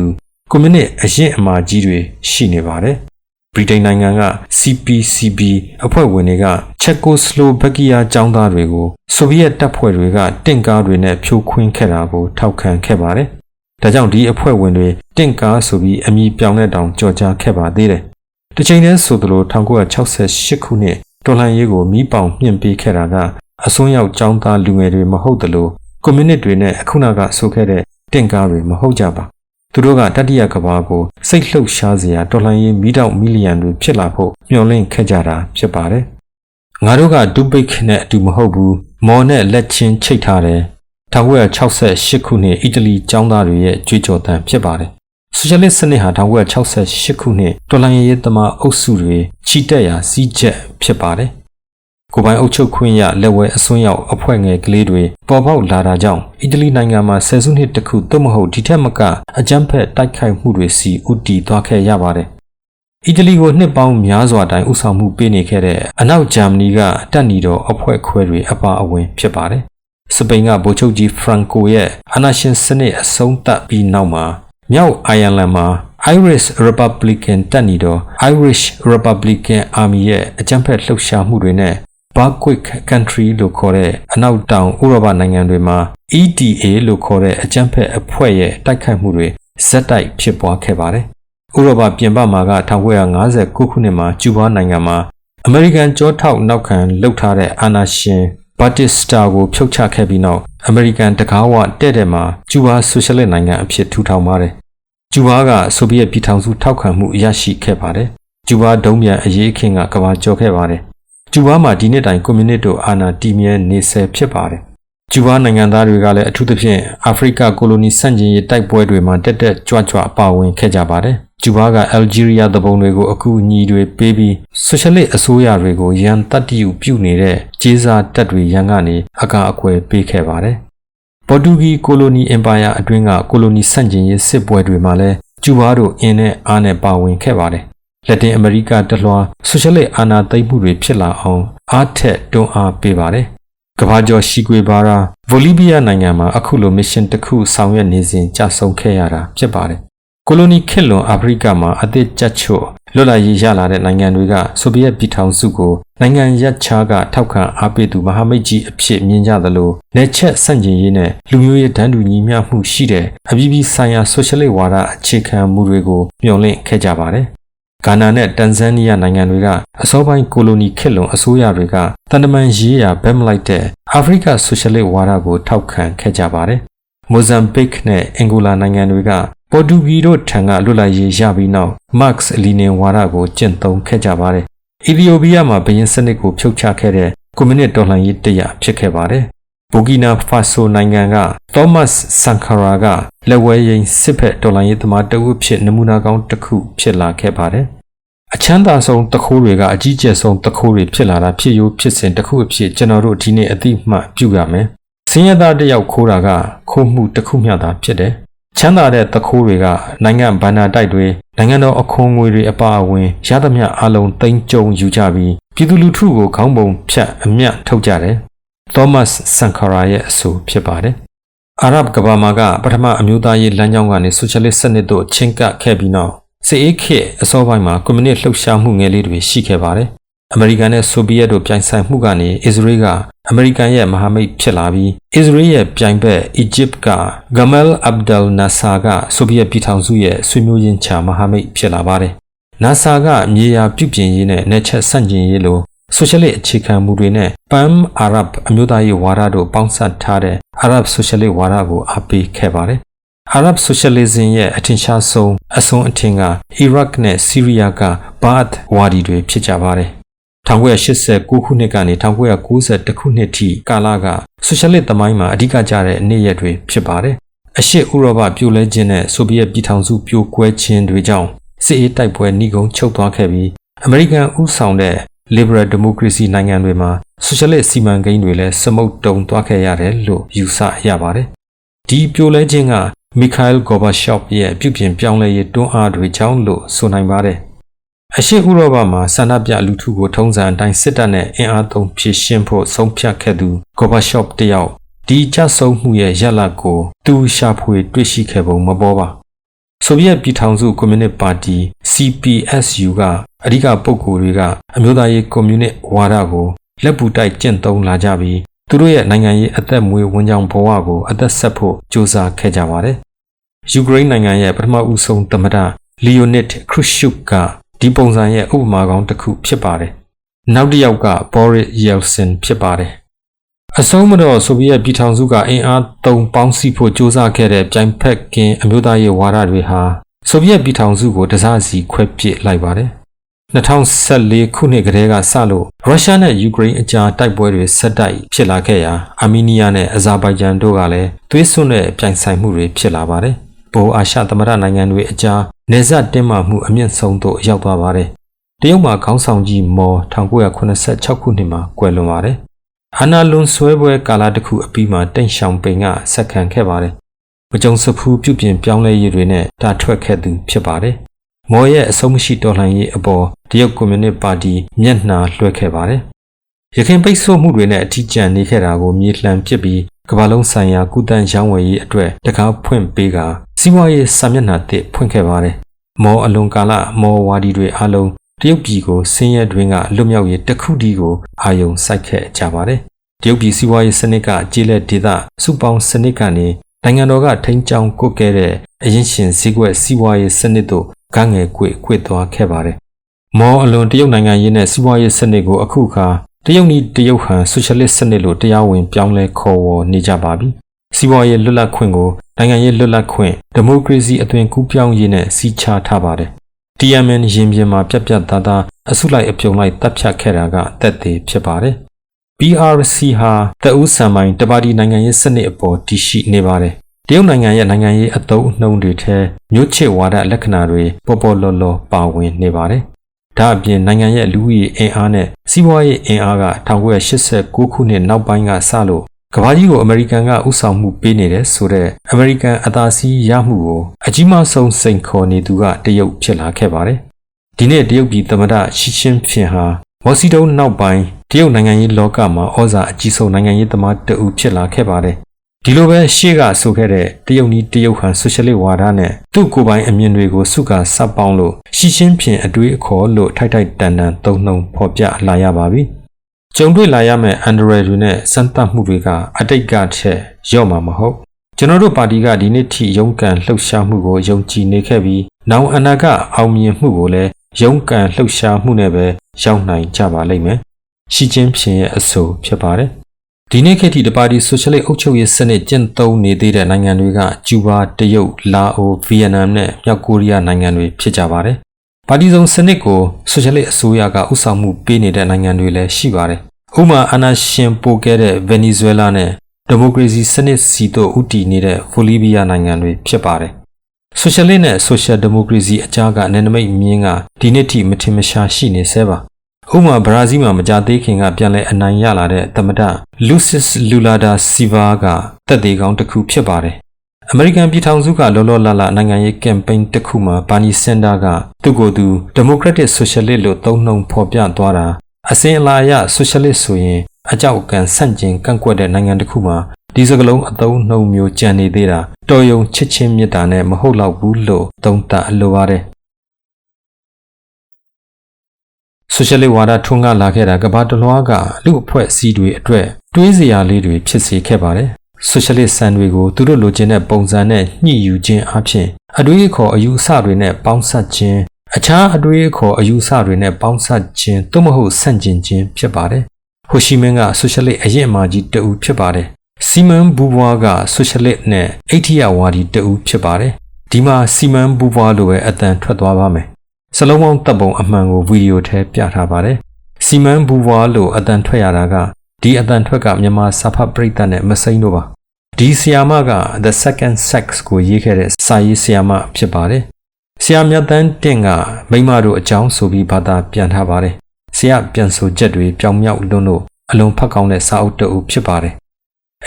ူကွန်မြူနစ်အရင်အမာကြီးတွေရှိနေပါတယ်ဗြိတိန်နိုင်ငံက CPCB အဖွဲ့ဝင်တွေကချက်ကိုစလိုဗက်ကီးယားကျောင်းသားတွေကိုဆိုဗီယက်တပ်ဖွဲ့တွေကတင့်ကားတွေနဲ့ဖြိုခွင်းခဲ့တာကိုထောက်ခံခဲ့ပါတယ်။ဒါကြောင့်ဒီအဖွဲ့ဝင်တွေတင့်ကားဆိုပြီးအမည်ပြောင်းတဲ့တောင်ကြော်ကြားခဲ့ပါသေးတယ်။တစ်ချိန်တည်းဆိုသလို1968ခုနှစ်တော်လှန်ရေးကိုမီးပေါင်မြင့်ပေးခဲ့တာကအစွန်းရောက်ကျောင်းသားလူငယ်တွေမဟုတ်သလိုကွန်မြူနစ်တွေနဲ့အခုနကဆိုခဲ့တဲ့တင့်ကားတွေမဟုတ်ကြပါသူတို့ကတတိယကမ္ဘာကိုစိတ်လှုပ်ရှားစရာတော်လှန်ရေးမီးတောက်မီလီယံတွေဖြစ်လာဖို့မျှော်လင့်ခဲ့ကြတာဖြစ်ပါတယ်ငါတို့ကဒူပိတ်နဲ့အတူမဟုတ်ဘူးမော်နဲ့လက်ချင်းချိတ်ထားတယ်1968ခုနှစ်အီတလီကျောင်းသားတွေရဲ့ကြွေးကြော်သံဖြစ်ပါတယ်ဆိုရှယ်လစ်စနစ်ဟာ1968ခုနှစ်တော်လှန်ရေးသမားအုပ်စုတွေချီတက်ရာစီးချက်ဖြစ်ပါတယ်ကိုယ်ပိုင်အုပ်ချုပ်ခွင့်ရလက်ဝဲအစွန်းရောက်အဖွဲ့ငယ်ကလေးတွေပေါ်ပေါက်လာတာကြောင့်အီတလီနိုင်ငံမှာဆယ်စုနှစ်တစ်ခုသို့မဟုတ်ဒီထက်မကအကြမ်းဖက်တိုက်ခိုက်မှုတွေစီဦးတည်သွားခဲ့ရပါတယ်။အီတလီကိုနှစ်ပေါင်းများစွာတိုင်ဦးဆောင်မှုပေးနေခဲ့တဲ့အနောက်ဂျာမနီကတပ်နီတော်အဖွဲ့ခွဲတွေအပါအဝင်ဖြစ်ပါတယ်။စပိန်ကဗိုလ်ချုပ်ကြီးဖရန်ကိုရဲ့အာဏာရှင်စနစ်အဆုံးသတ်ပြီးနောက်မှာမြောက်အိုင်ယာလန်မှာ Irish Republican တပ်နီတော် Irish Republican Army ရဲ့အကြမ်းဖက်လှုပ်ရှားမှုတွေနဲ့ Backward Country လို့ခေါ်တဲ့အနောက်တောင်ဥရောပနိုင်ငံတွေမှာ EDA လို့ခေါ်တဲ့အကြမ်းဖက်အဖွဲ့ရဲ့တိုက်ခိုက်မှုတွေဇက်တိုက်ဖြစ်ပွားခဲ့ပါတယ်။ဥရောပပြင်ပမှာက1959ခုနှစ်မှာကျူးဘားနိုင်ငံမှာအမေရိကန်ကြောထောက်နောက်ခံလှုပ်ထားတဲ့အာဏာရှင်ဘတ်တစ်စတာကိုဖြုတ်ချခဲ့ပြီးနောက်အမေရိကန်တကားဝတဲ့မှာကျူးဘားဆိုရှယ်လစ်နိုင်ငံအဖြစ်ထူထောင်ပါတယ်။ကျူးဘားကဆိုဗီယက်ပြည်ထောင်စုထောက်ခံမှုရရှိခဲ့ပါတယ်။ကျူးဘားဒုံးပြန်အရေးအခင်းကကမ္ဘာကျော်ခဲ့ပါတယ်။ကျူးဘားမှာဒီနှစ်တိုင်ကွန်မြူနစ်တို့အာဏာတည်မြဲနေဆဲဖြစ်ပါတယ်။ကျူးဘားနိုင်ငံသားတွေကလည်းအထူးသဖြင့်အာဖရိကကိုလိုနီဆန့်ကျင်ရေးတိုက်ပွဲတွေမှာတက်ကြွပါဝင်ခဲ့ကြပါတယ်။ကျူးဘားကအယ်ဂျီးရီးယားသဘုံတွေကိုအကူအညီတွေပေးပြီးဆိုရှယ်လစ်အစိုးရတွေကိုရန်တတ်တီယူပြုနေတဲ့ကျေးစာတပ်တွေရန်ကနေအကာအကွယ်ပေးခဲ့ပါတယ်။ပေါ်တူဂီကိုလိုနီအင်ပါယာအတွင်းကကိုလိုနီဆန့်ကျင်ရေးစစ်ပွဲတွေမှာလည်းကျူးဘားတို့အင်းနဲ့အားနဲ့ပါဝင်ခဲ့ပါတယ်။လက်တင်အမေရိကတလွှာဆိုရှယ်လစ်အာဏာသိမ်းမှုတွေဖြစ်လာအောင်အားထက်တွန်းအားပေးပါတယ်။ကမ္ဘာကျော်ရှီကွေဘာရာဗိုလီဗီးယားနိုင်ငံမှာအခုလိုမစ်ရှင်တစ်ခုဆောင်ရွက်နေစဉ်ကြာဆုံးခဲ့ရတာဖြစ်ပါတယ်။ကိုလိုနီခေတ်လွန်အာဖရိကမှာအသစ်ကျချွတ်လွတ်လပ်ရေးရလာတဲ့နိုင်ငံတွေကဆိုဗီယက်ပြည်ထောင်စုကိုနိုင်ငံရပ်ခြားကထောက်ခံအားပေးသူမဟာမိတ်ကြီးအဖြစ်မြင်ကြသလိုနယ်ချက်ဆန့်ကျင်ရေးနဲ့လူမျိုးရေးတန်းတူညီမျှမှုရှိတဲ့အပြည်ပြည်ဆိုင်ရာဆိုရှယ်လစ်ဝါဒအခြေခံမူတွေကိုမျှော်လင့်ခဲ့ကြပါတယ်။ဂါနာနဲ့တန်ဇန်နီးယားနိုင်ငံတွေကအစောပိုင်းကိုလိုနီခေတ်လွန်အစိုးရတွေကတန်တမန်ရေးရာဘက်မလိုက်တဲ့အာဖရိကဆိုရှယ်လစ်ဝါဒကိုထောက်ခံခဲ့ကြပါတယ်။မိုဇမ်ဘစ်နဲ့အင်ဂိုလာနိုင်ငံတွေကပေါ်တူဂီတို့ထံကလွတ်လပ်ရေးရပြီးနောက်မတ်စ်လီနင်ဝါဒကိုကျင့်သုံးခဲ့ကြပါတယ်။အီသီယိုးပီးယားမှာဘရင်စနစ်ကိုဖြုတ်ချခဲ့တဲ့ကွန်မြူနစ်တော်လှန်ရေးတရားဖြစ်ခဲ့ပါတယ်။ဘူကီနာဖာဆိုနိုင်ငံကသောမတ်စ်ဆန်ခါရာကလက်ဝဲရင်စစ်ဖက်တော်လှန်ရေးသမားတဦးဖြစ်နမူနာကောင်းတစ်ခုဖြစ်လာခဲ့ပါတယ်။အချမ်းသာဆုံးတခိုးတွေကအကြီးကျယ်ဆုံးတခိုးတွေဖြစ်လာတာဖြစ်ရိုးဖြစ်စဉ်တစ်ခုအဖြစ်ကျွန်တော်တို့ဒီနေ့အသိမှတ်ပြုရမယ်။စင်ရသားတစ်ယောက်ခိုးတာကခိုးမှုတစ်ခုမျှသာဖြစ်တယ်။ချမ်းသာတဲ့တခိုးတွေကနိုင်ငံဘဏ္ဍာတိုက်တွေနိုင်ငံတော်အခွန်ငွေတွေအပါအဝင်ရသမျှအလုံးသိမ်းကျုံယူကြပြီးပြည်သူလူထုကိုခေါင်းပုံဖြတ်အမြတ်ထုတ်ကြတယ်။သောမတ်ဆန်ခါရာရဲ့အဆိုဖြစ်ပါတယ်။အာရပ်ကမ္ဘာမှာကပထမအမျိုးသားရေးလမ်းကြောင်းကနေဆိုရှယ်လစ်စနစ်တို့ချင်းကပ်ခဲ့ပြီးနောက်စစ်အေးခေတ်အစောပိုင်းမှာကွန်မြူနစ်လှုပ်ရှားမှုငယ်လေးတွေရှိခဲ့ပါတယ်။အမေရိကန်နဲ့ဆိုဗီယက်တို့ပြိုင်ဆိုင်မှုကနေအစ္စရေးကအမေရိကန်ရဲ့မဟာမိတ်ဖြစ်လာပြီးအစ္စရေးရဲ့ပြိုင်ဘက်အီဂျစ်ကဂမယ်အဗ်ဒယ်နာဆာကဆိုဗီယက်ပြည်ထောင်စုရဲ့ဆွေမျိုးရင်းချမဟာမိတ်ဖြစ်လာပါတယ်။နာဆာကမြေယာပြုပြင်ရေးနဲ့နယ်ချက်ဆန့်ကျင်ရေးလိုဆိုရှယ်လစ်အခြေခံမူတွေနဲ့ပမ်အာရပ်အမျိုးသားရေးဝါဒတို့ပေါင်းစပ်ထားတဲ့အာရပ်ဆိုရှယ်လစ်ဝါဒကိုအားပေးခဲ့ပါတယ်။အာရပ်ဆိုရှယ်လစ်ဇမ်ရဲ့အထင်ရှားဆုံးအစွန်းအထင်ကအီရတ်နဲ့ဆီးရီးယားကဘာတ်ဝါဒီတွေဖြစ်ကြပါတယ်။1989ခုနှစ်ကနေ1991ခုနှစ်ထိကာလကဆိုရှယ်လစ်သမိုင်းမှာအဓိကကျတဲ့နေ့ရက်တွေဖြစ်ပါတယ်။အရှေ့ဥရောပပြိုလဲခြင်းနဲ့ဆိုဗီယက်ပြည်ထောင်စုပြိုကွဲခြင်းတွေကြောင့်စစ်အေးတိုက်ပွဲနှိကုံချုပ်သွားခဲ့ပြီးအမေရိကန်ဥဆောင်တဲ့ Liberal Democracy နိုင်ငံတွေမှာဆိုရှယ်လစ်စီမံကိန်းတွေလည်းစမုတ်တုံသွားခဲ့ရတယ်လို့ယူဆရပါတယ်။ဒီပြိုလဲခြင်းကမီခိုင်ဂေါ်ဘာရှော့ရဲ့ပြုပြင်ပြောင်းလဲရေးတွန်းအားတွေကြောင့်လို့ဆိုနိုင်ပါတယ်။အရှေ့ဥရောပမှာဆန္ဒပြလူထုကိုထုံးစံအတိုင်းစစ်တပ်နဲ့အင်အားသုံးဖြည့်ရှင်းဖို့ဆုံးဖြတ်ခဲ့သူဂေါ်ဘာရှော့တယောက်ဒီကြဆုံးမှုရဲ့ရလဒ်ကိုသူရှာဖွေတွေ့ရှိခဲ့ပုံမပေါ်ပါဆိုဗီယက်ပြည်ထောင်စုကွန်မြူနစ်ပါတီ CPSU ကအဓိကပုဂ္ဂိုလ်တွေကအမျိုးသားရေးကွန်မြူနစ်ဝါဒကိုလက်ပူတိုက်ကျင့်သုံးလာကြပြီးသူတို့ရဲ့နိုင်ငံရေးအသက်မွေးဝမ်းကြောင်းဘဝကိုအသက်ဆက်ဖို့ကြိုးစားခဲ့ကြပါတယ်ယူကရိန်းနိုင်ငံရဲ့ပထမဦးဆုံးသမ္မတလီယိုနစ်ခရုရှုကဒီပုံစံရဲ့ဥပမာကောင်းတစ်ခုဖြစ်ပါတယ်။နောက်တစ်ယောက်ကဘောရစ်ယယ်ဆင်ဖြစ်ပါတယ်။အဆုံးမတော့ဆိုဗီယက်ပြည်ထောင်စုကအင်အားသုံးပေါင်းစည်းဖို့ကြိုးစားခဲ့တဲ့ပြိုင်ဖက်ကင်းအမျိုးသားရေးဝါဒတွေဟာဆိုဗီယက်ပြည်ထောင်စုကိုတစစီခွဲပစ်လိုက်ပါတယ်။2014ခုနှစ်ကတည်းကစလို့ရုရှားနဲ့ယူကရိန်းအကြားတိုက်ပွဲတွေဆက်တိုက်ဖြစ်လာခဲ့ရာအာမီးနီးယားနဲ့အဇာဘိုင်ဂျန်တို့ကလည်းသွေးစွန်းတဲ့ပြိုင်ဆိုင်မှုတွေဖြစ်လာပါတယ်။ဗဟိုအာရှသမ္မတနိုင်ငံတွေအကြားနေဆက်တင်းမာမှုအမြင့်ဆုံးသို့ရောက်သွားပါတယ်။တရုတ်မှာခေါင်းဆောင်ကြီးမော်1986ခုနှစ်မှာကွယ်လွန်ပါတယ်။အာနာလွန်ဆွဲပွဲကာလတစ်ခုအပြီးမှာတိန့်ရှောင်ပိန်ကဆက်ခံခဲ့ပါတယ်။မကြုံစဖူးပြုပြင်ပြောင်းလဲရေးတွေနဲ့တာထွက်ခဲ့သူဖြစ်ပါတယ်။မော်ရဲ့အဆုံးမရှိတော်လှန်ရေးအပေါ်တရုတ်ကွန်မြူနစ်ပါတီမျက်နှာလွှဲခဲ့ပါတယ်။ရခိုင်ပိတ်ဆို့မှုတွေနဲ့အထီးကျန်နေခဲ့တာကိုမြေလှန်ပစ်ပြီးကမ္ဘာလုံးဆိုင်ရာကုသန်းရောင်းဝယ်ရေးအတွက်တကားဖွင့်ပေးကစီးပွားရေးစာမျက်နှာသစ်ဖွင့်ခဲ့ပါတယ်။မော်အလွန်ကာလမော်ဝါဒီတွေအားလုံး တရုတ်ပြည်ကိုဆင်းရဲတွင်ကလွတ်မြောက်ရေးတစ်ခုတည်းကိုအာရုံစိုက်ခဲ့ကြပါတယ်။တရုတ်ပြည်စီးပွားရေးစနစ်ကကျေးလက်ဒေသစုပေါင်းစနစ်ကနေနိုင်ငံတော်ကထိန်းချုပ်ကွပ်ကဲတဲ့အရင်ရှင်ဈေးကွက်စီးပွားရေးစနစ်တို့ကငယ်ကွေ့သွားခဲ့ပါတယ်။မော်အလွန်တရုတ်နိုင်ငံရေးနဲ့စီးပွားရေးစနစ်ကိုအခုအခါတရုတ်နီးတရုတ်ဟန်ဆိုရှယ်လစ်စနစ်လိုတရားဝင်ပြောင်းလဲခေါ်ဝေါ်နေကြပါပြီ။စီးပွားရေးလွတ်လပ်ခွင့်ကိုနိုင်ငံရေးလွတ်လပ်ခွင့်ဒီမိုကရေစီအသွင်ကူးပြောင်းရေးနဲ့စီးခြားထားပါတယ်။ TMN ရင်ပြင်မှာပြတ်သားအစုလိုက်အပြုံလိုက်တပ်ဖြတ်ခဲ့တာကတက်သေးဖြစ်ပါတယ်။ PRC ဟာတအူးဆံမိုင်းတပါတီနိုင်ငံရေးစနစ်အပေါ်တည်ရှိနေပါတယ်။တရုတ်နိုင်ငံရဲ့နိုင်ငံရေးအသုံးအနှုန်းတွေထဲမြို့ချစ်ဝါဒလက္ခဏာတွေပေါ်လောပါဝင်နေပါတယ်။ဒါအပြင်နိုင်ငံရဲ့လူဦးရေအင်အားနဲ့စီးပွားရေးအင်အားက1989ခုနှစ်နောက်ပိုင်းကစလို့ကမ္ဘာကြီးကိုအမေရိကန်ကဥဆောင်မှုပေးနေတဲ့ဆိုတဲ့အမေရိကန်အသာစီးရမှုကိုအကြီးမားဆုံးစိန်ခေါ်နေသူကတရုတ်ဖြစ်လာခဲ့ပါတယ်။ဒီနေ့တရုတ်ပြည်သမ္မတရှီကျင်းဖျင်ဟာမော်စီတုံးနောက်ပိုင်းတရုတ်နိုင်ငံရေးလောကမှာဩဇာအကြီးဆုံးနိုင်ငံရေးသမားတဦးဖြစ်လာခဲ့ပါတယ်။ဒီလိုပဲရှေ့ကဆိုခဲ့တဲ့တရုတ်နီးတရုတ်ဟန်ဆိုရှယ်လစ်ဝါဒနဲ့သူ့ကိုယ်ပိုင်အမြင်တွေကိုစုကာစပ်ပေါင်းလို့ရှီကျင်းဖျင်အတွေးအခေါ်လို့ထိုက်တန်သုံးနှုန်းဖော်ပြလာရပါပြီ။ကြုံတွေ့လာရမယ့်အန်ဒရယ်တွေနဲ့စမ်းသပ်မှုတွေကအတိတ်ကထက်ရော့မှာမဟုတ်ကျွန်တော်တို့ပါတီကဒီနေ့ထိရုန်းကန်လှုပ်ရှားမှုကိုယုံကြည်နေခဲ့ပြီးနောက်အနာကအောင်မြင်မှုကိုလည်းရုန်းကန်လှုပ်ရှားမှုနဲ့ပဲရောက်နိုင်ကြပါလိမ့်မယ်ရှီကျင်းဖျင်ရဲ့အဆိုဖြစ်ပါတယ်ဒီနေ့ခေတ်ထိတပါတီဆိုရှယ်လစ်အုပ်ချုပ်ရေးစနစ်ကျင့်သုံးနေသေးတဲ့နိုင်ငံတွေကကျူဘာတရုတ်လာအိုဗီယက်နမ်နဲ့မြောက်ကိုရီးယားနိုင်ငံတွေဖြစ်ကြပါတယ်ပါတီစုံစနစ်ကိုဆိုရှယ်လစ်အစိုးရကဥဆောင်မှုပေးနေတဲ့နိုင်ငံတွေလည်းရှိပါတယ်ဥပမာအာဏာရှင်ပိုခဲ့တဲ့ဗင်နီဇွဲလားနဲ့ဒီမိုကရေစီစနစ်စီတို့ဦးတည်နေတဲ့ဘိုလီးဗီးယားနိုင်ငံတွေဖြစ်ပါတယ်ဆိုရှယ်လစ်နဲ့ဆိုရှယ်ဒီမိုကရေစီအကြားကနယ်နိမိတ်မြင်းကဒီနေ့ထိမထင်မရှားရှိနေဆဲပါဥပမာဘရာဇီးမှာမကြသေးခင်ကပြန်လဲအနိုင်ရလာတဲ့သမ္မတလူစစ်လူလာဒါစီဗာကတက်သေးကောင်းတစ်ခုဖြစ်ပါတယ်အမေရိကန်ပြည်ထောင်စုကလောလောလတ်နိုင်ငံရေးကမ်ပိန်းတစ်ခုမှာဘာနီစင်တာကသူ့ကိုယ်သူဒီမိုကရက်တစ်ဆိုရှယ်လစ်လို့သုံးနှုန်းဖော်ပြသွားတာအစဉ်အလာအရဆိုရှယ်လစ်ဆိုရင်အကြောက်အကန်ဆန့်ကျင်ကန့်ကွက်တဲ့နိုင်ငံတစ်ခုမှာဒီစကလုံးအသုံးနှုန်းမျိုးကြံနေသေးတာတော်ယုံချစ်ချင်းမြတ်တာနဲ့မဟုတ်တော့ဘူးလို့သုံးသပ်လိုပါတယ်ဆိုရှယ်လစ်ဝါဒထွန်းကားလာခဲ့တာကမ္ဘာတလွှားကလူအဖွဲ့အစည်းတွေအတွက်တွေးစရာလေးတွေဖြစ်စေခဲ့ပါတယ်ဆိုရှယ်လစ်စံတွေကိုသူတို့လိုချင်တဲ့ပုံစံနဲ့ညှိယူခြင်းအပြင်အတွေးအခေါ်အယူအဆတွေနဲ့ပေါင်းစပ်ခြင်းအခြားအတွေးအခေါ်အယူအဆတွေနဲ့ပေါင်းစပ်ခြင်းသို့မဟုတ်ဆန့်ကျင်ခြင်းဖြစ်ပါတယ်ဟိုရှီမင်းကဆိုရှယ်လစ်အရင်အမာကြီးတဦးဖြစ်ပါတယ်စီမန်ဘူဘွားကဆိုရှယ်လစ်နဲ့အိဋ္ဌိယဝါဒီတဦးဖြစ်ပါတယ်ဒီမှာစီမန်ဘူဘွားလိုပဲအတန်ထွက်သွားပါမယ်စလုံးပေါင်းတပ်ပုံအမှန်ကိုဗီဒီယိုထဲပြထားပါတယ်စီမန်ဘူဘွားလိုအတန်ထွက်ရတာကဒီအတန်ထွက်ကမြန်မာစာဖတ်ပရိသတ်နဲ့မစိမ့်တော့ပါဒီဆီယာမက The Second Sex ကိုရေးခဲ့တဲ့စာရေးဆီယာမဖြစ်ပါတယ်ဆရာမြတ်တန်းတင့်ကမိမတို့အကြောင်းဆိုပြီးဘာသာပြန်ထားပါတယ်ဆရာပြန်ဆိုချက်တွေပြောင်မြောက်လွန်းလို့အလွန်ဖတ်ကောင်းတဲ့စာအုပ်တစ်အုပ်ဖြစ်ပါတယ်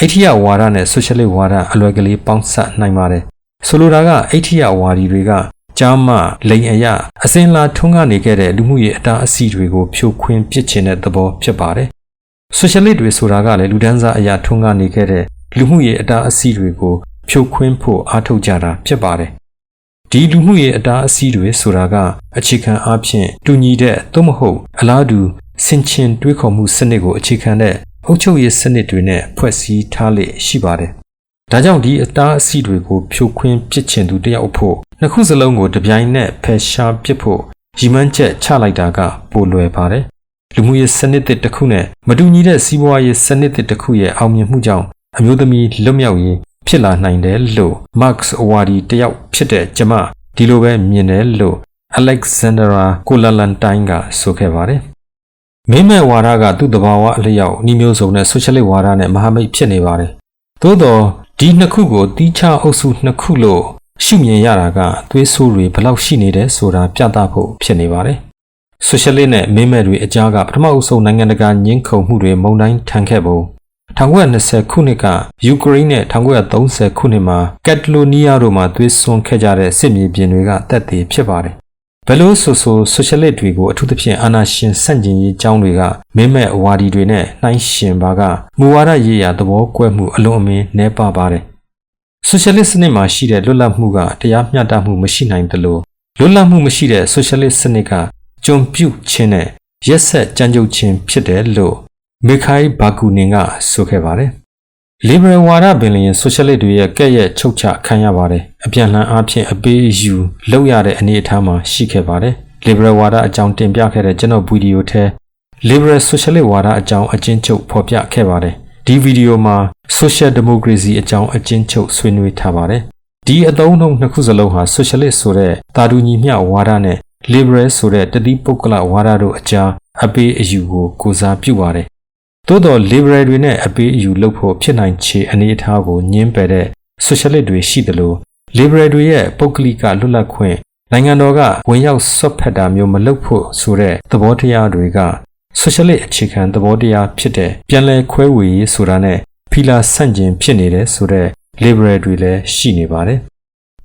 အိဋ္ဌိယဝါဒနဲ့ဆိုရှယ်လစ်ဝါဒအလွယ်ကလေးပေါင်းစပ်နိုင်ပါတယ်ဆိုလိုတာကအိဋ္ဌိယဝါဒီတွေကကြားမှလိန်အရာအစင်လာထွန်းကားနေခဲ့တဲ့လူမှုရေးအတားအဆီးတွေကိုဖြိုခွင်းပစ်ချင်တဲ့သဘောဖြစ်ပါတယ်ဆိုရှယ်လစ်တွေဆိုတာကလည်းလူဒန်းစားအရာထွန်းကားနေခဲ့တဲ့လူမှုရေးအတားအဆီးတွေကိုဖြိုခွင်းဖို့အားထုတ်ကြတာဖြစ်ပါတယ်ဒီလူမှုရေးအတားအဆီးတွေဆိုတာကအခြေခံအားဖြင့်တူညီတဲ့သို့မဟုတ်အလားတူဆင်ခြင်တွေးခေါ်မှုစနစ်ကိုအခြေခံတဲ့အုပ်ချုပ်ရေးစနစ်တွေနဲ့ဖွဲ့စည်းထားလေရှိပါတယ်ဒါကြောင့်ဒီအတားအဆီးတွေကိုဖြိုခွင်းပစ်ချင်သူတယောက်ဖို့နှစ်ခုစလုံးကိုတပြိုင်နက်ဖယ်ရှားပစ်ဖို့ရည်မှန်းချက်ချလိုက်တာကပိုလွယ်ပါတယ်လူမှုရေးစနစ်တစ်ခုနဲ့မတူညီတဲ့စီးပွားရေးစနစ်တစ်ခုရဲ့အောင်မြင်မှုကြောင့်အမျိုးသမီးလွတ်မြောက်ရေးဖြစ်လာနိုင်တယ်လို့ Marx ဝါဒီတယောက်ဖြစ်တဲ့ကျမဒီလိုပဲမြင်တယ်လို့ Alexandra Kollontai ကဆိုခဲ့ပါတယ်မင်းမဲ့ဝါဒကသူ့တဘာဝအလျောက်နှီးမျိုးစုံနဲ့ဆိုရှယ်လစ်ဝါဒနဲ့မဟာမိတ်ဖြစ်နေပါတယ်သို့တော့ဒီနှစ်ခုကိုတီးခြားအုပ်စုနှစ်ခုလို့ရှုမြင်ရတာကသွေးဆိုးတွေဘလောက်ရှိနေတယ်ဆိုတာပြသဖို့ဖြစ်နေပါတယ်ဆိုရှယ်လစ်နဲ့မင်းမဲ့တွေအကြားကပထမအဆုံးနိုင်ငံတကာညှင်းခုန်မှုတွေမုန်တိုင်းထန်ခဲ့ပုံ1920ခုနှစ်ကယူကရိန်းနဲ့1930ခုနှစ်မှာကက်တလိုနီးယားတို့မှာသွေးစွန်းခဲ့ကြတဲ့စစ်မြေပြင်တွေကတက်သေးဖြစ်ပါတယ်ဘယ်လိုဆိုရှယ်လစ်တွေကိုအထူးသဖြင့်အာဏာရှင်ဆန့်ကျင်ရေးအကြောင်းတွေကမင်းမဲ့ဝါဒီတွေနဲ့နှိုင်းယှဉ်ပါကမူဝါဒရေးရာသဘောကွဲမှုအလွန်အမင်းနည်းပါပါတယ်ဆိုရှယ်လစ်စနစ်မှာရှိတဲ့လွတ်လပ်မှုကတရားမျှတမှုမရှိနိုင်သလိုလွတ်လပ်မှုမရှိတဲ့ဆိုရှယ်လစ်စနစ်က ကျွန်ပြုခြင်းနဲ့ရက်ဆက်ကြမ်းကြုတ်ခြင်းဖြစ်တယ်လို့မီခိုင်ဘာကူနင်ကဆိုခဲ့ပါတယ်။ Liberal ဝါဒပင်လျင် Socialist တွေရဲ့ကဲ့ရဲ့ချုပ်ချခံရပါတယ်။အပြန်လှန်အားဖြင့်အပေးအယူလုပ်ရတဲ့အနေအထားမှာရှိခဲ့ပါတယ်။ Liberal ဝါဒအကြောင်းတင်ပြခဲ့တဲ့ကျွန်တော်ဗီဒီယိုထဲ Liberal Socialist ဝါဒအကြောင်းအကျဉ်းချုပ်ဖော်ပြခဲ့ပါတယ်။ဒီဗီဒီယိုမှာ Social Democracy အကြောင်းအကျဉ်းချုပ်ဆွေးနွေးထားပါတယ်။ဒီအသုံးအနှုန်းနှစ်ခုစလုံးဟာ Socialist ဆိုတဲ့တာတူညီမျှဝါဒနဲ့ Liberal ဆိုတဲ့တတိပုဂ္ဂလဝါဒတို့အကြားအပေးအယူကိုကိုးစားပြုပါတယ်။သို့တော့ Liberal တွေနဲ့အပေးအယူလုပ်ဖို့ဖြစ်နိုင်ခြေအနေအထားကိုညှင်းပယ်တဲ့ Socialist တွေရှိသလို Liberal တွေရဲ့ပုဂ္ဂလိကလွတ်လပ်ခွင့်နိုင်ငံတော်ကဝင်ရောက်ဆွတ်ဖက်တာမျိုးမလုပ်ဖို့ဆိုတဲ့သဘောတရားတွေက Socialist အခြေခံသဘောတရားဖြစ်တဲ့ပြန်လည်ခွဲဝေရေးဆိုတာနဲ့ဖီလာဆန့်ကျင်ဖြစ်နေတဲ့ဆိုတဲ့ Liberal တွေလည်းရှိနေပါတယ်။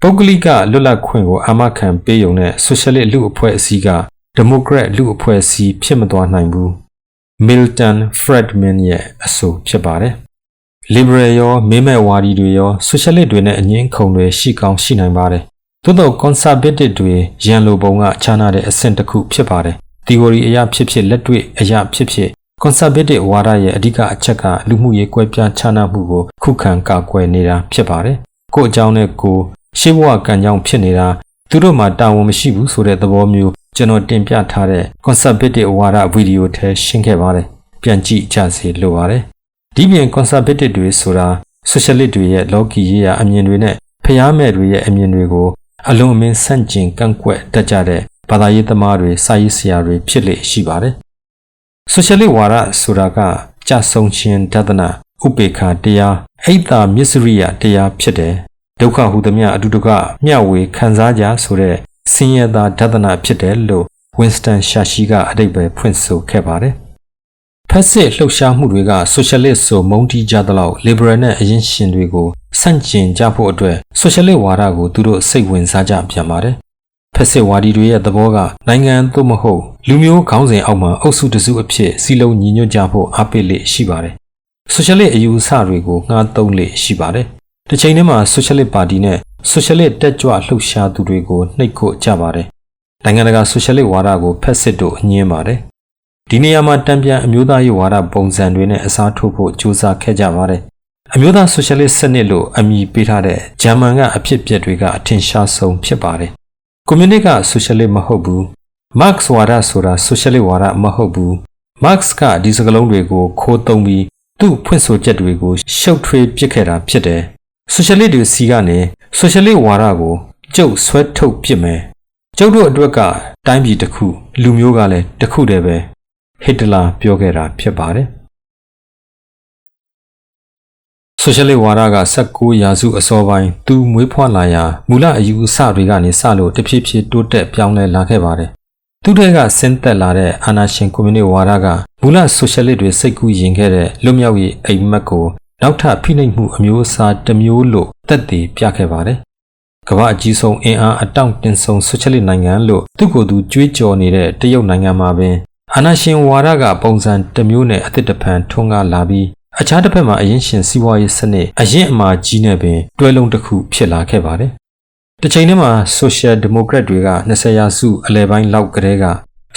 ပုဂ္ဂလိကလွတ်လပ်ခွင့်ကိုအာမခံပေးရုံနဲ့ Socialist လူအဖွဲ့အစည်းက Democrat လူအဖွဲ့အစည်းဖြစ်မသွားနိုင်ဘူး။ Milton Friedman ရဲ့အဆိုဖြစ်ပါတယ်။ Liberal ရောမေးမဲ့ဝါဒီတွေရော Socialist တွေနဲ့အငင်းခုန်တွေရှိကောင်းရှိနိုင်ပါတယ်။သို့တော့ Conservative တွေရန်လိုပုံကခြားနာတဲ့အဆင့်တစ်ခုဖြစ်ပါတယ်။ Theory အရာဖြစ်ဖြစ်လက်တွေ့အရာဖြစ်ဖြစ် Conservative ဝါဒရဲ့အဓိကအချက်ကလူမှုရေးကွဲပြားခြားနာမှုကိုခုခံကာကွယ်နေတာဖြစ်ပါတယ်။ကိုယ့်အကြောင်းနဲ့ကိုယ်ရှေးဘဝကံကြောင့်ဖြစ်နေတာသူတို့မှာတာဝန်မရှိဘူးဆိုတဲ့သဘောမျိုးကျွန်တော်တင်ပြထားတဲ့ Conservative ဝါဒဗီဒီယိုထဲရှင်းခဲ့ပါတယ်။ပြန်ကြည့်ကြစေလိုပါတယ်။ဒီပြင် Conservative တွေဆိုတာ Socialist တွေရဲ့လောကီရေးရာအမြင်တွေနဲ့ဖျားမဲ့တွေရဲ့အမြင်တွေကိုအလွန်အမင်းဆန့်ကျင်ကန့်ကွက်တတ်ကြတဲ့ဘာသာရေးသမားတွေစာရေးဆရာတွေဖြစ်လေရှိပါတယ်။ Socialist ဝါဒဆိုတာကကြဆုံခြင်းဒသနာဥပေက္ခတရားအိတ်တာမစ္စရိယတရားဖြစ်တယ်။ဒုက္ခဟူသမျှအတူတကမျှဝေခံစားကြဆိုတဲ့ဆင်းရဲသားဒသနာဖြစ်တယ်လို့ Winston Churchill ကအဓိပ္ပာယ်ဖွင့်ဆိုခဲ့ပါတယ်။ဖက်စစ်လှုပ်ရှားမှုတွေက Socialist ဆိုမုန်းတီးကြသလောက် Liberal နဲ့အရင်ရှင်တွေကိုဆန့်ကျင်ကြဖို့အတွက် Socialist ဝါဒကိုသူတို့စိတ်ဝင်စားကြပြန်ပါတယ်။ဖက်စစ်ဝါဒီတွေရဲ့သဘောကနိုင်ငံသို့မဟုတ်လူမျိုးခေါင်းစဉ်အောက်မှာအုပ်စုတစုအဖြစ်စီလုံးညီညွတ်ကြဖို့အားပေးလေရှိပါတယ်။ Socialist အယူအဆတွေကိုငှားသုံးလေရှိပါတယ်။တစ်ချိန်တည်းမှာ Socialist ပါတီနဲ့ Socialist တက်ကြွလှုပ်ရှားသူတွေကိုနှိပ်ကွပ်ကြပါတယ်။နိုင်ငံတကာ Socialist ဝါဒကိုဖက်စစ်တို့ညှင်းပါတယ်။ဒီနေရာမှာတံပြန်အမျိုးသားရေးဝါဒပုံစံတွေနဲ့အစားထိုးဖို့ကြိုးစားခဲ့ကြပါတယ်။အမျိုးသား Socialist စနစ်လို့အမည်ပေးထားတဲ့ဂျာမန်ကအဖြစ်အပျက်တွေကအထင်ရှားဆုံးဖြစ်ပါတယ်။ကွန်မြူနစ်က Socialist မဟုတ်ဘူး။ Marx ဝါဒဆိုတာ Socialist ဝါဒမဟုတ်ဘူး။ Marx ကဒီစကားလုံးတွေကိုခိုးသုံးပြီးသူ့ဖွင့်ဆိုချက်တွေကိုရှုပ်ထွေးပစ်ခဲ့တာဖြစ်တယ်။ Socialist တွေစီကနေ Socialist ဝါဒကိုကျုပ်ဆွဲထုတ်ပစ်မယ်။ကျုပ်တို့အတွက်ကတိုင်းပြည်တစ်ခုလူမျိုးကလည်းတစ်ခုတည်းပဲဟစ်တလာပြောခဲ့တာဖြစ်ပါတယ်။ Socialist ဝါဒက19ရာစုအစောပိုင်းသူမွေးဖွားလာရာမူလအယူအဆတွေကနေစလို့တဖြည်းဖြည်းတိုးတက်ပြောင်းလဲလာခဲ့ပါတယ်။သူတည်းကဆင်းသက်လာတဲ့အာဏာရှင်ကွန်မြူနစ်ဝါဒကမူလ Socialist တွေစိတ်ကူးယဉ်ခဲ့တဲ့လွတ်မြောက်ရေးအိမ်မက်ကိုနောက်ထပ်ဖိနှိပ်မှုအမျိုးအစားတစ်မျိုးလို့သက်သေပြခဲ့ပါတယ်။ကမ္ဘာအကြီးဆုံးအင်အားအတောင့်တင်းဆုံး Socialist နိုင်ငံလို့သူ့ကိုယ်သူကြွေးကြော်နေတဲ့တရုတ်နိုင်ငံမှာပင်အာဏာရှင်ဝါဒကပုံစံတစ်မျိုးနဲ့အသစ်တစ်ဖန်ထွန်းကားလာပြီးအခြားတစ်ဖက်မှာအရင်ရှင်စီးပွားရေးစနစ်အရင်အမှာကြီးနဲ့ပင်တွဲလုံးတစ်ခုဖြစ်လာခဲ့ပါတယ်။တစ်ချိန်တည်းမှာ Social Democrat တွေက20ရာစုအလယ်ပိုင်းလောက်ကတည်းက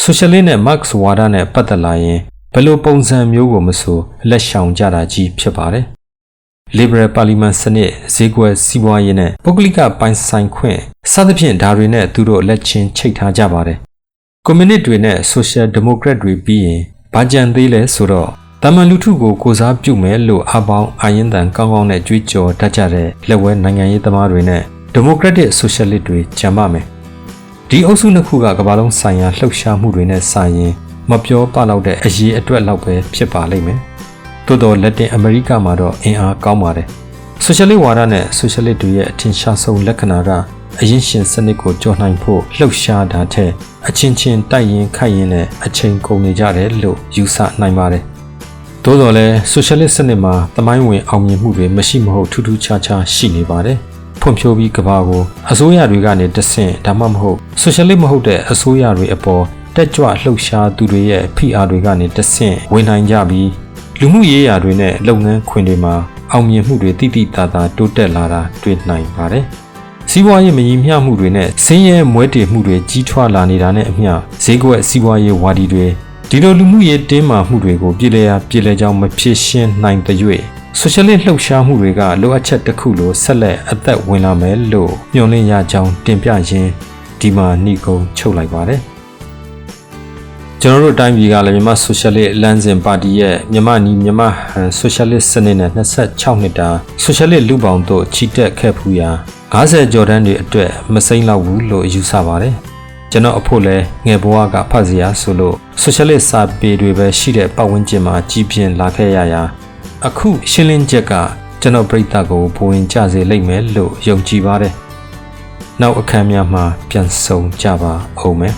Socialist နဲ့ Marx ဝါဒနဲ့ပတ်သက်လာရင်ဘယ်လိုပုံစံမျိုးကိုမဆိုလက်ရှောင်ကြတာကြီးဖြစ်ပါတယ်။ Liberal Parliament စနစ်ဈေးကွက်စီးပွားရေးနဲ့ပုဂ္ဂလိကပိုင်ဆိုင်ခွင့်စသဖြင့်ဒါတွေနဲ့သူတို့လက်ချင်းချိတ်ထားကြပါတယ်။ Communist တွေနဲ့ Social Democrat တွေပြီးရင်ဘာကြံသေးလဲဆိုတော့တမန်လူထုကိုကိုစားပြုမယ်လို့အပေါင်းအာရင်တန်ကောင်းကောင်းနဲ့ကြွေးကြော်တတ်ကြတဲ့လက်ဝဲနိုင်ငံရေးသမားတွေနဲ့ Democratic Socialist တွေကြံပါမယ်။ဒီအုပ်စုနှစ်ခုကကမ္ဘာလုံးဆိုင်ရာလှုပ်ရှားမှုတွေနဲ့စာရင်မပြောပလောက်တဲ့အရေးအတွက်လောက်ပဲဖြစ်ပါလိမ့်မယ်။သို့တော့လက်တင်အမေရိကမှာတော့အင်အားကောင်းပါတယ်။ Socialist ဝါဒနဲ့ Socialist တွေရဲ့အထင်ရှားဆုံးလက္ခဏာကအရင်ရှင်စနစ်ကိုကြော်နိုင်ဖို့လှုပ်ရှားတာထက်အချင်းချင်းတိုက်ရင်ခိုက်ရင်နဲ့အချိန်ကုန်နေကြတယ်လို့ယူဆနိုင်ပါတယ်။သို့တော်လည်း Socialist စနစ်မှာသမိုင်းဝင်အောင်မြင်မှုတွေမရှိမဟုတ်ထူးထူးခြားခြားရှိနေပါတယ်။ဖွံ့ဖြိုးပြီးကမ္ဘာကိုအစိုးရတွေကနေတဆင့်ဒါမှမဟုတ် Socialist မဟုတ်တဲ့အစိုးရတွေအပေါ်တက်ကြွလှုပ်ရှားသူတွေရဲ့ဖိအားတွေကနေတဆင့်ဝင်နိုင်ကြပြီးလူမှုရေးရာတွေနဲ့လုပ်ငန်းခွင်တွေမှာအောင်မြင်မှုတွေတိတိတသားတိုးတက်လာတာတွေ့နိုင်ပါတယ်။ စီးပွားရေးမညီမျှမှုတွေနဲ့ဆင်းရဲမွဲတေမှုတွေကြီးထွားလာနေတာနဲ့အမျှဈေးကွက်စီးပွားရေးဝါဒီတွေဒီလိုလူမှုရေးတင်းမာမှုတွေကိုပြည်လဲကြောင်းမဖြစ်ရှင်းနိုင်တဲ့၍ဆိုရှယ်လစ်လှုပ်ရှားမှုတွေကလိုအပ်ချက်တစ်ခုလိုဆက်လက်အသက်ဝင်လာမယ်လို့မျှော်လင့်ရကြောင်းတင်ပြရင်းဒီမှာနှိကုံချုပ်လိုက်ပါတယ်ကျွန်တော်တို့တိုင်းပြည်ကလည်းမြန်မာဆိုရှယ်လစ်လမ်းစဉ်ပါတီရဲ့မြန်မာဟန်ဆိုရှယ်လစ်စနစ်နဲ့26နှစ်တာဆိုရှယ်လစ်လူပောင်တို့ချီတက်ခဲ့ဖူးရာ50ကျော်တန်းတွေအတွက်မစိမ့်လောက်ဘူးလို့ယူဆပါတယ်ကျွန်တော်အဖို့လဲငယ်ဘဝကဖတ်စရာဆိုလို့ဆိုရှယ်လစ်စာပေတွေပဲရှိတဲ့ပတ်ဝန်းကျင်မှာကြီးပြင်းလာခဲ့ရရာအခုရှင်းလင်းချက်ကကျွန်တော်ပြိတ္တာကိုပိုဝင်ကြစေလိမ့်မယ်လို့ယုံကြည်ပါတယ်နောက်အခမ်းများမှာပြန်ဆုံကြပါဦးမယ်